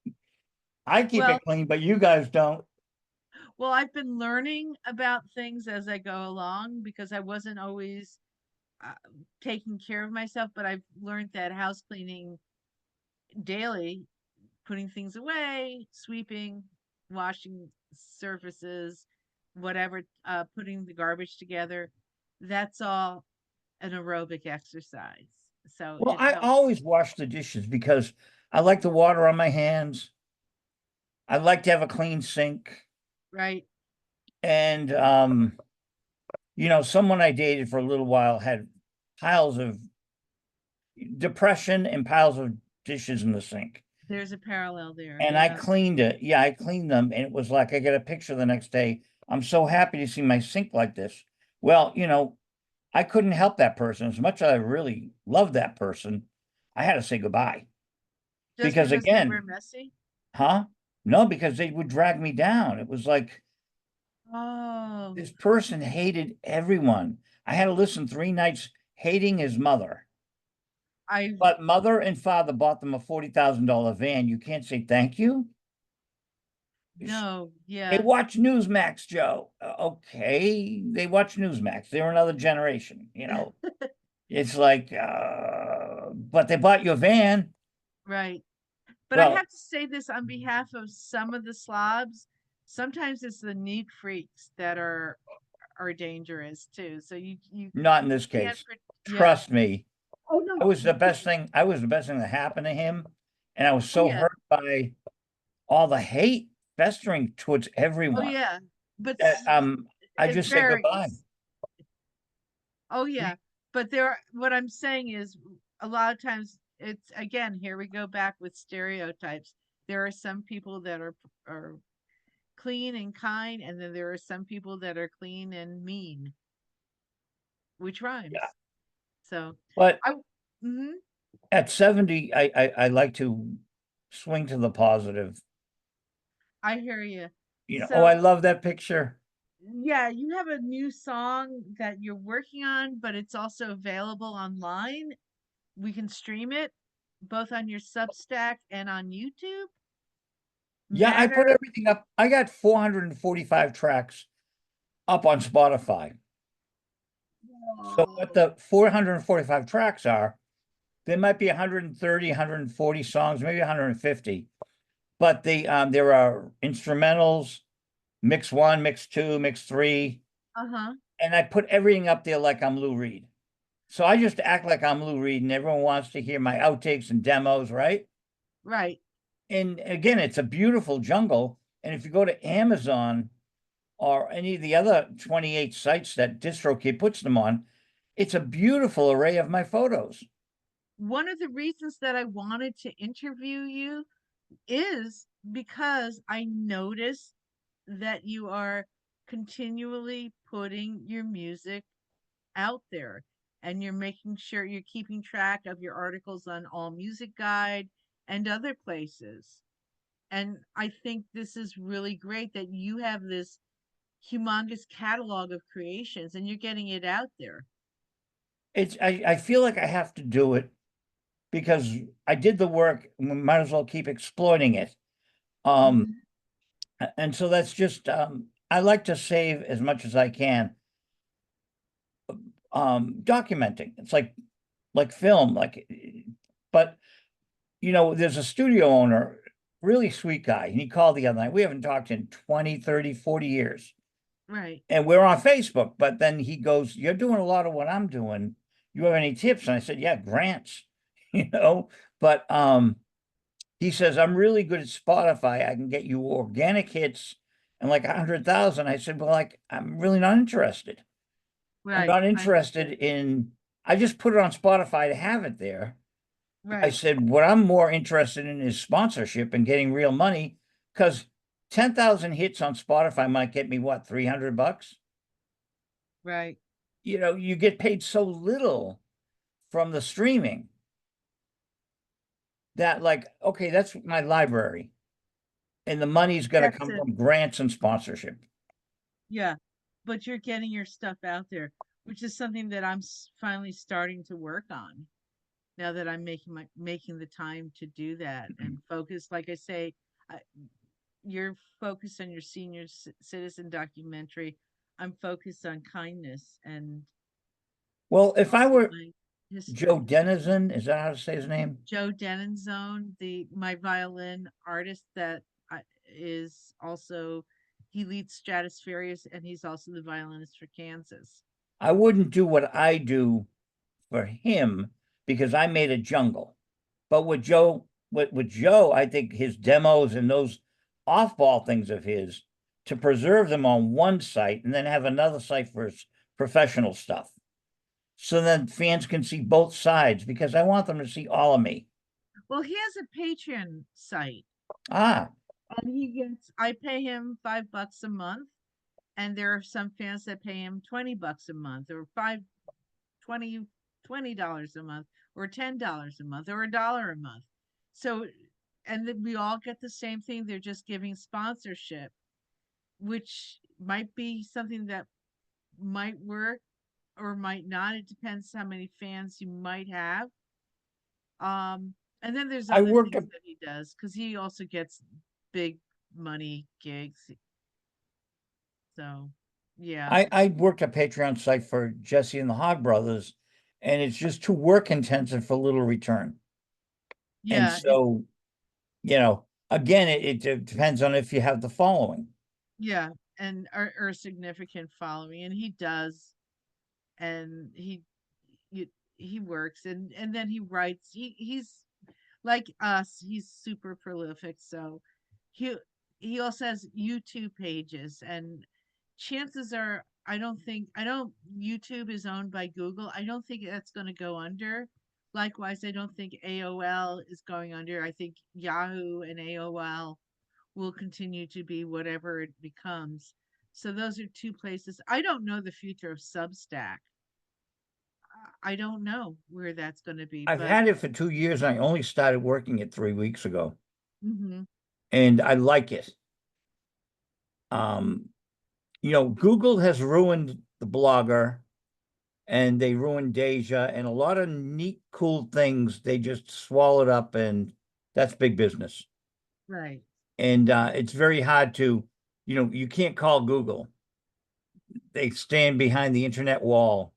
I keep
Well,
it clean, but you guys don't.
well, I've been learning about things as I go along because I wasn't always uh, taking care of myself, but I've learned that house cleaning daily, putting things away, sweeping, washing surfaces, whatever, putting the garbage together, that's all an aerobic exercise. So
Well,
it
I
helps,
always wash the dishes because I like the water on my hands. I like to have a clean sink.
right?
And someone I dated for a little while had piles of depression and piles of dishes in the sink.
There's a parallel there.
And I
Yeah.
cleaned it. Yeah, I cleaned them. And it was like I got a picture the next day. I'm so happy to see my sink like this. Well, I couldn't help that person as much as I really loved that person. I had to say goodbye
Just
because
because they were
again,
messy?
huh? No, because they would drag me down. It was like
Oh,
this person hated everyone. I had to listen 3 nights hating his mother.
I
but mother and father bought them a $40,000 van. You can't say thank you.
no,
They
yeah,
watch Newsmax, Joe. Okay, they watch Newsmax. They're another generation, It's like, but they bought your van.
right. But I
Well,
have to say this on behalf of some of the slobs. Sometimes it's the neat freaks that are dangerous too. So you
not in this
can't.
case.
Yeah.
Trust me.
Oh no.
I was the best thing that happened to him. And I was
Oh
so
yeah.
hurt by all the hate festering towards
Oh
everyone.
yeah. But
That I
it
just said goodbye.
varies. Oh yeah. But there, what I'm saying is, a lot of times it's, again, here we go back with stereotypes. There are some people that are clean and kind, and then there are some people that are clean and mean, which
Yeah.
rhymes. So
But
I, mhm,
at 70, I like to swing to the positive.
I hear you.
Oh, I
So
love that picture.
yeah, you have a new song that you're working on, but it's also available online. We can stream it both on your Substack and on YouTube.
Yeah, I put
Matter.
everything up. I got 445 tracks up on Spotify. So what
Whoa.
the 445 tracks are, there might be 130, 140 songs, maybe 150. But there are instrumentals, mix one, mix two, mix three,
Uh-huh.
and I put everything up there like I'm Lou Reed. So I just act like I'm Lou Reed, and everyone wants to hear my outtakes and demos, right?
Right.
And again, it's a beautiful jungle. And if you go to Amazon or any of the other 28 sites that DistroKid puts them on, it's a beautiful array of my photos.
One of the reasons that I wanted to interview you is because I noticed that you are continually putting your music out there, and you're making sure you're keeping track of your articles on All Music Guide and other places. And I think this is really great that you have this humongous catalog of creations and you're getting it out there.
I feel like I have to do it because I did the work, we might as well keep exploiting it. Um,
Mhm.
and so that's just I like to save as much as I can. Documenting. It's like film, but there's a studio owner, really sweet guy, and he called the other night. We haven't talked in 20, 30, 40 years.
Right.
And we're on Facebook, but then he goes, "You're doing a lot of what I'm doing. You have any tips?" And I said, "Yeah, grants." you know, but he says, "I'm really good at Spotify. I can get you organic hits and like 100,000." I said, "Well, like, I'm really not interested. I'm
Right.
not interested in, I just put it on Spotify to have it there." I
Right.
said, "What I'm more interested in is sponsorship and getting real money, because 10,000 hits on Spotify might get me what, $300?
Right.
You get paid so little from the streaming that, like, okay, that's my library. And the money's going to
That's
come
it.
from grants and sponsorship."
Yeah. But you're getting your stuff out there, which is something that I'm finally starting to work on now that I'm making the time to do that and focus. Like I say, I, you're focused on your senior citizen documentary. I'm focused on kindness and
Well, if I were
my
Joe
history.
Denizen, is that how to say his name?
Joe Denenzone, the my violin artist that is also, he leads Stratusferius and he's also the violinist for Kansas.
I wouldn't do what I do for him because I made a jungle. But with Joe, I think his demos and those off-ball things of his, to preserve them on one site and then have another site for his professional stuff. So then fans can see both sides, because I want them to see all of me.
Well, he has a Patreon site
Ah,
and he gets, I pay him $5 a month, and there are some fans that pay him $20 a month, or 20 $20 a month, or $10 a month, or $1 a month. So, and then we all get the same thing. They're just giving sponsorship, which might be something that might work or might not. It depends how many fans you might have. And then there's
I
other
worked
things
a
that he does because he also gets big money gigs. So, yeah,
I worked a Patreon site for Jesse and the Hog Brothers, and it's just too work intensive for little return. And
yeah,
so, again, it depends on if you have the following.
yeah, and or significant following, and he does, and he he works, and then he writes. He's like us. He's super prolific, so he he also has YouTube pages, and chances are, I don't YouTube is owned by Google. I don't think that's going to go under. Likewise, I don't think AOL is going under. I think Yahoo and AOL will continue to be whatever it becomes. So those are two places. I don't know the future of Substack. I don't know where that's going to be,
I've
but
had it for 2 years, and I only started working it 3 weeks ago,
mhm,
and I like it. Um, Google has ruined the blogger, and they ruined Deja, and a lot of neat, cool things they just swallowed up, and that's big business.
right.
And it's very hard to, you can't call Google. They stand behind the internet wall.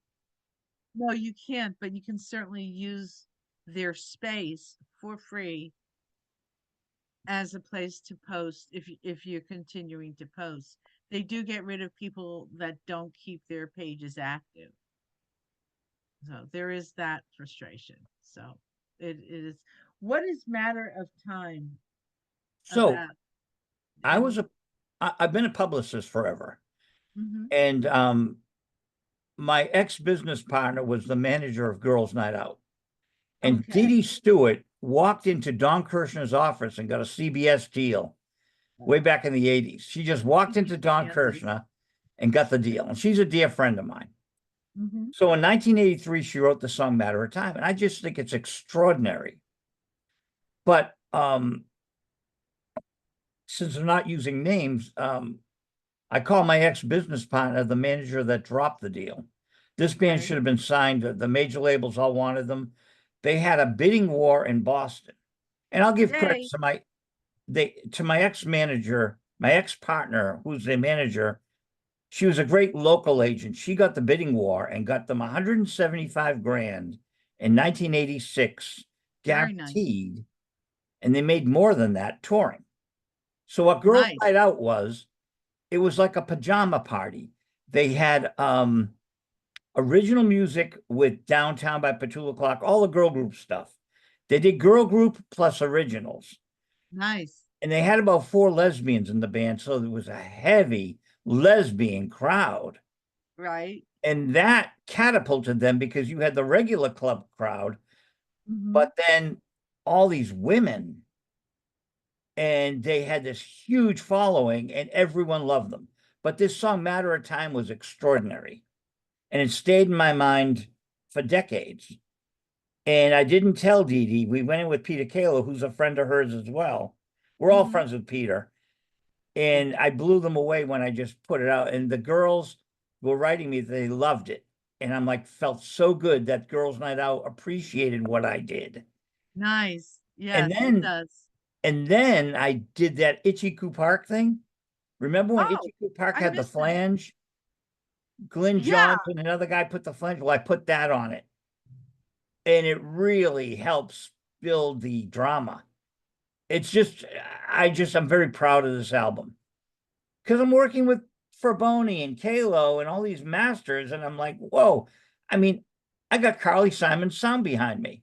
No, you can't, but you can certainly use their space for free as a place to post if you're continuing to post. They do get rid of people that don't keep their pages active. So there is that frustration. So it is what is matter of time
So
about
I was
and
a, I've been a publicist forever,
mhm,
and my ex-business partner was the manager of Girls Night Out. And
okay.
Dee Dee Stewart walked into Don Kirshner's office and got a CBS deal way back in the 80s. She just walked into Don
Kansas.
Kirshner and got the deal. And she's a dear friend of mine.
Hmm.
So in 1983, she wrote the song Matter of Time. And I just think it's extraordinary. But since I'm not using names, I call my ex-business partner the manager that dropped the deal. This band
Okay.
should have been signed. The major labels all wanted them. They had a bidding war in Boston. And I'll give credit
Yay.
to my ex-manager, my ex-partner, who's the manager. She was a great local agent. She got the bidding war and got them 175 grand in 1986,
Very nice.
guaranteed, and they made more than that touring. So what Girls
Nice.
Night Out was, it was like a pajama party. They had original music with Downtown by Petula Clark, all the girl group stuff. They did girl group plus originals.
Nice.
And they had about 4 lesbians in the band, so there was a heavy lesbian crowd.
Right.
And that catapulted them because you had the regular club crowd,
Hmm.
but then all these women, and they had this huge following, and everyone loved them. But this song, Matter of Time, was extraordinary. And it stayed in my mind for decades. And I didn't tell Dee Dee. We went in with Peter Cato, who's a friend of hers as well. We're all
Hmm.
friends with Peter. And I blew them away when I just put it out. And the girls were writing me, they loved it. And I'm like, felt so good that Girls Night Out appreciated what I did.
Nice.
And
Yes, it
then
does.
and then I did that Itchy-Coo Park thing. Remember when
Oh,
Itchy-Coo Park
I
had the
missed that.
flange? Glenn
Yeah,
Johns and another guy put the flange. Well, I put that on it. And it really helps build the drama. It's just, I'm very proud of this album because I'm working with Fraboni and Kalo and all these masters, and I'm like, whoa. I mean, I got Carly Simon's sound behind me,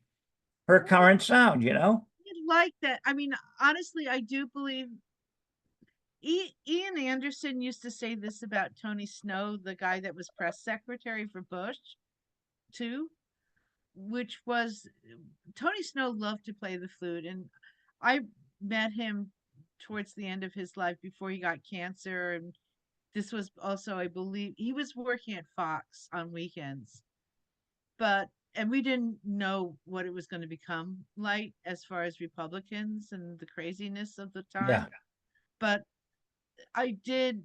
her current sound.
I like that. I mean, honestly, I do believe Ian Anderson used to say this about Tony Snow, the guy that was press secretary for Bush, too, which was Tony Snow loved to play the flute. And I met him towards the end of his life before he got cancer. And this was also, I believe, he was working at Fox on weekends. And we didn't know what it was going to become like as far as Republicans and the craziness of the
Yeah.
time. But I did.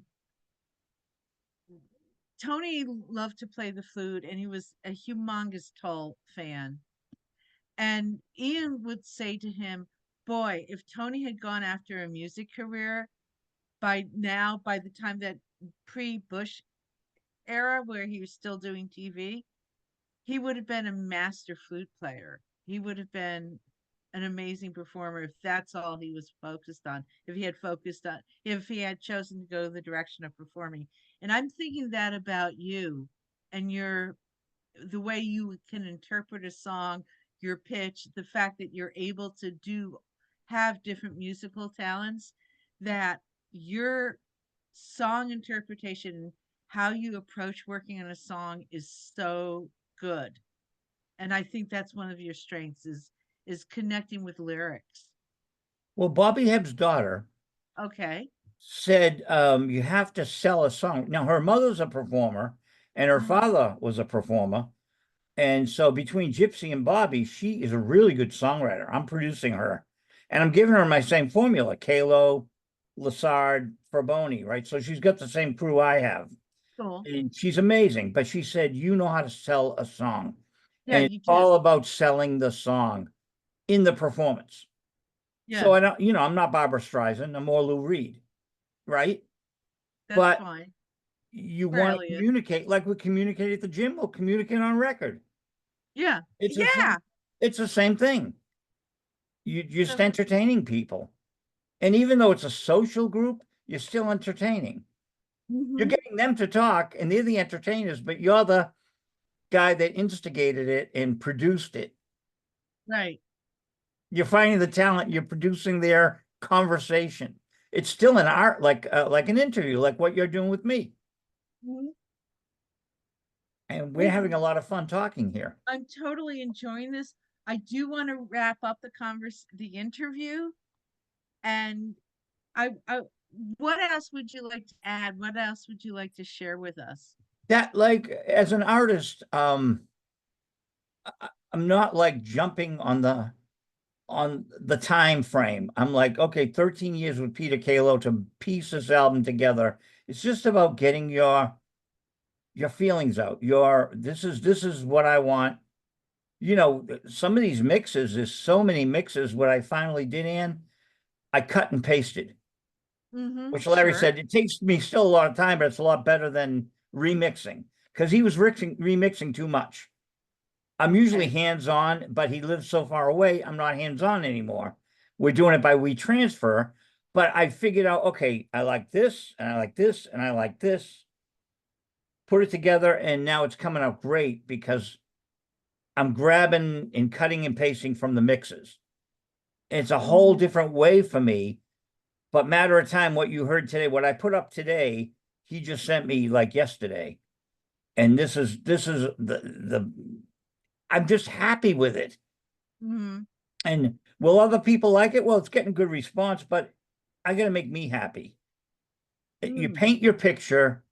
Tony loved to play the flute, and he was a humongous Tull fan. And Ian would say to him, boy, if Tony had gone after a music career by now, by the time that pre-Bush era where he was still doing TV, he would have been a master flute player. He would have been an amazing performer if that's all he was focused on. If he had chosen to go the direction of performing. And I'm thinking that about you and the way you can interpret a song, your pitch, the fact that you're able to have different musical talents, that your song interpretation, how you approach working on a song is so good. And I think that's one of your strengths is connecting with lyrics.
Well, Bobby Hebb's daughter
Okay.
said, you have to sell a song. Now, her mother's a performer and her
Uh-huh.
father was a performer. And so between Gypsy and Bobby, she is a really good songwriter. I'm producing her and I'm giving her my same formula, Kalo, Lassard, Fraboni, right? So she's got the same crew I have.
Cool.
And she's amazing. But she said, you know how to sell a song.
Yeah,
And it's
you do.
all about selling the song in the performance.
Yeah,
So I don't, I'm not Barbara Streisand, I'm more Lou Reed, right?
that's
But
fine.
you
For
want to
Elliot.
communicate like we communicate at the gym, we'll communicate on record.
Yeah.
It's the
Yeah.
same, it's the same thing. You're just
So,
entertaining people. And even though it's a social group, you're still entertaining. You're
mhm,
getting them to talk and they're the entertainers, but you're the guy that instigated it and produced it.
right.
You're finding the talent, you're producing their conversation. It's still an art, like an interview, like what you're doing with me.
Mhm.
And we're
Hey,
having a lot of fun talking here.
I'm totally enjoying this. I do want to wrap up the interview, and I what else would you like to add? What else would you like to share with us?
That, like, as an artist, I'm not like jumping on the time frame. I'm like, okay, 13 years with Peter Cato to piece this album together. It's just about getting your feelings out. This is what I want. Some of these mixes, there's so many mixes. What I finally did, Ann, I cut and pasted,
Mm-hmm.
which Larry
Sure.
said it takes me still a lot of time, but it's a lot better than remixing because he was remixing too much. I'm usually
Okay.
hands-on, but he lives so far away, I'm not hands-on anymore. We're doing it by WeTransfer, but I figured out, okay, I like this, and I like this, and I like this. Put it together, and now it's coming out great because I'm grabbing and cutting and pasting from the mixes. It's a whole
Mm-hmm.
different way for me, but matter of time, what you heard today, what I put up today, he just sent me like yesterday. And this is the I'm just happy with it.
Mm-hmm.
And will other people like it? Well, it's getting good response, but I got to make me happy. You
Mm.
paint your picture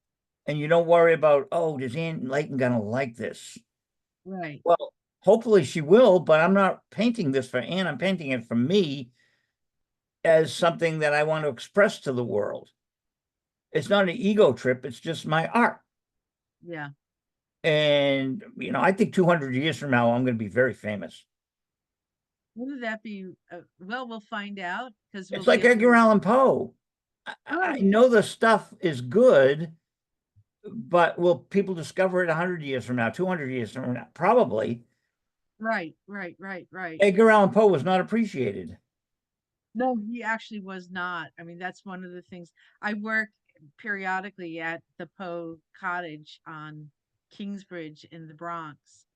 and you don't worry about, oh, does Ann Leighton gonna like this?
Right.
Well, hopefully she will, but I'm not painting this for Ann. I'm painting it for me as something that I want to express to the world. It's not an ego trip, it's just my art.
Yeah.
And, I think 200 years from now, I'm going to be very famous.
Wouldn't that be? Well, we'll find out because we'll
It's
be
like
able
Edgar
to.
Allan Poe. I
Oh,
know the stuff is good, but will people discover it 100 years from now, 200 years from now? Probably.
right, right, right, right.
Edgar Allan Poe was not appreciated.
No, he actually was not. I mean, that's one of the things. I work periodically at the Poe Cottage on Kingsbridge in the Bronx.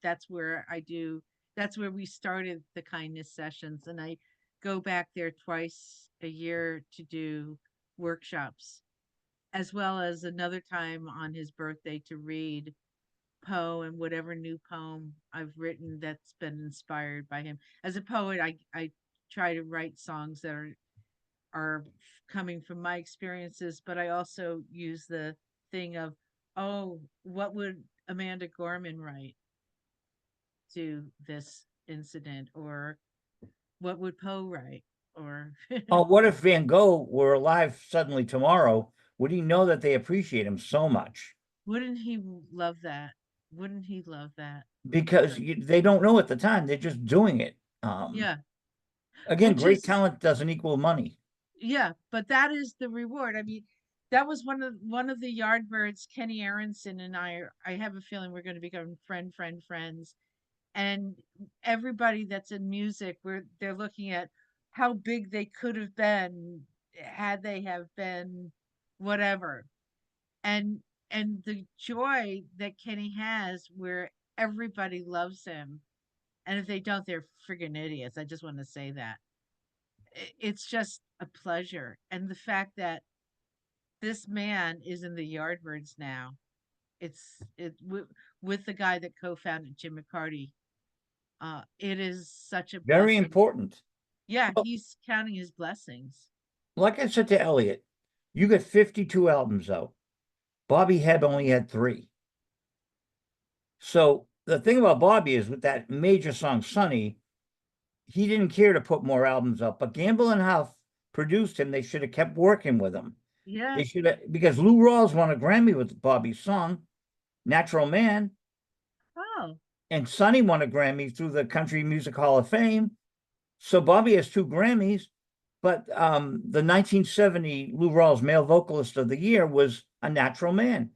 That's where I do. That's where we started the kindness sessions, and I go back there twice a year to do workshops, as well as another time on his birthday to read Poe and whatever new poem I've written that's been inspired by him. As a poet, I try to write songs that are coming from my experiences, but I also use the thing of, oh, what would Amanda Gorman write to this incident, or what would Poe write, or
Oh, what if Van Gogh were alive suddenly tomorrow? Would he know that they appreciate him so much?
wouldn't he love that? Wouldn't he love that?
because they don't know at the time. They're just doing it.
Yeah,
Again,
which
great
is,
talent doesn't equal money.
yeah, but that is the reward. I mean, that was one of the Yardbirds, Kenny Aronson and I have a feeling we're going to become friends. And everybody that's in music, where they're looking at how big they could have been had they have been whatever. And the joy that Kenny has where everybody loves him. And if they don't, they're friggin' idiots. I just want to say that. It's just a pleasure. And the fact that this man is in the Yardbirds now, with the guy that co-founded Jim McCarty. It is such a
Very
blessing.
important.
Yeah,
Well,
he's counting his blessings.
like I said to Elliot, you got 52 albums out. Bobby Hebb only had 3. So the thing about Bobby is with that major song Sunny, he didn't care to put more albums up, but Gamble and Huff produced him. They should have kept working with him.
Yeah.
They should have, because Lou Rawls won a Grammy with Bobby's song, Natural Man,
Oh,
and Sonny won a Grammy through the Country Music Hall of Fame. So Bobby has 2 Grammys, but the 1970 Lou Rawls Male Vocalist of the Year was A Natural Man,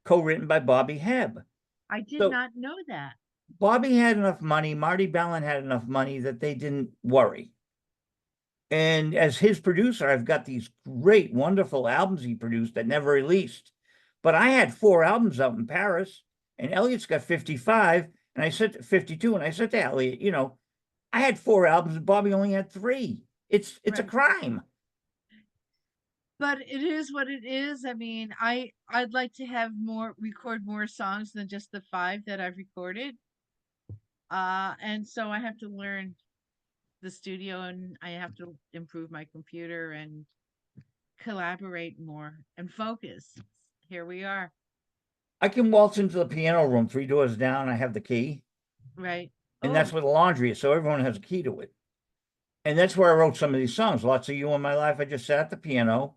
co-written by Bobby Hebb.
I did
So
not know that.
Bobby had enough money, Marty Balin had enough money that they didn't worry. And as his producer, I've got these great, wonderful albums he produced that never released. But I had 4 albums out in Paris, and Elliot's got 55, and I said 52, and I said to Elliot, I had 4 albums, and Bobby only had 3. It's a
Right.
crime.
But it is what it is. I mean, I'd like to have record more songs than just the 5 that I've recorded. And so I have to learn the studio, and I have to improve my computer and collaborate more and focus. Here we are.
I can waltz into the piano room 3 doors down. I have the key,
Right.
and that's
Oh,
where the laundry is. So everyone has a key to it. And that's where I wrote some of these songs. Lots of You in My Life. I just sat at the piano.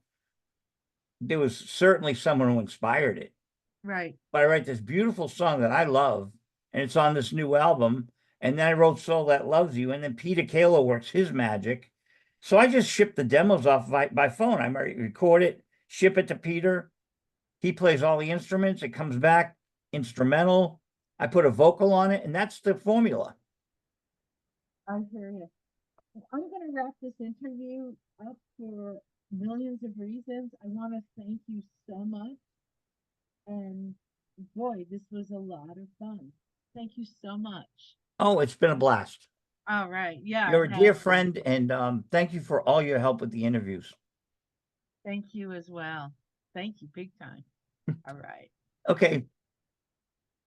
There was certainly someone who inspired it.
right.
But I write this beautiful song that I love, and it's on this new album. And then I wrote Soul That Loves You, and then Peter Cato works his magic. So I just ship the demos off by phone. I might record it, ship it to Peter. He plays all the instruments. It comes back instrumental. I put a vocal on it, and that's the formula.
I hear you. I'm going to wrap this interview up for millions of reasons. I want to thank you so much. And boy, this was a lot of fun. Thank you so much.
Oh, it's been a blast.
All right. Yeah,
You're
it
a dear
has been.
friend, and thank you for all your help with the interviews.
Thank you as well. Thank you big time. All right.
Okay,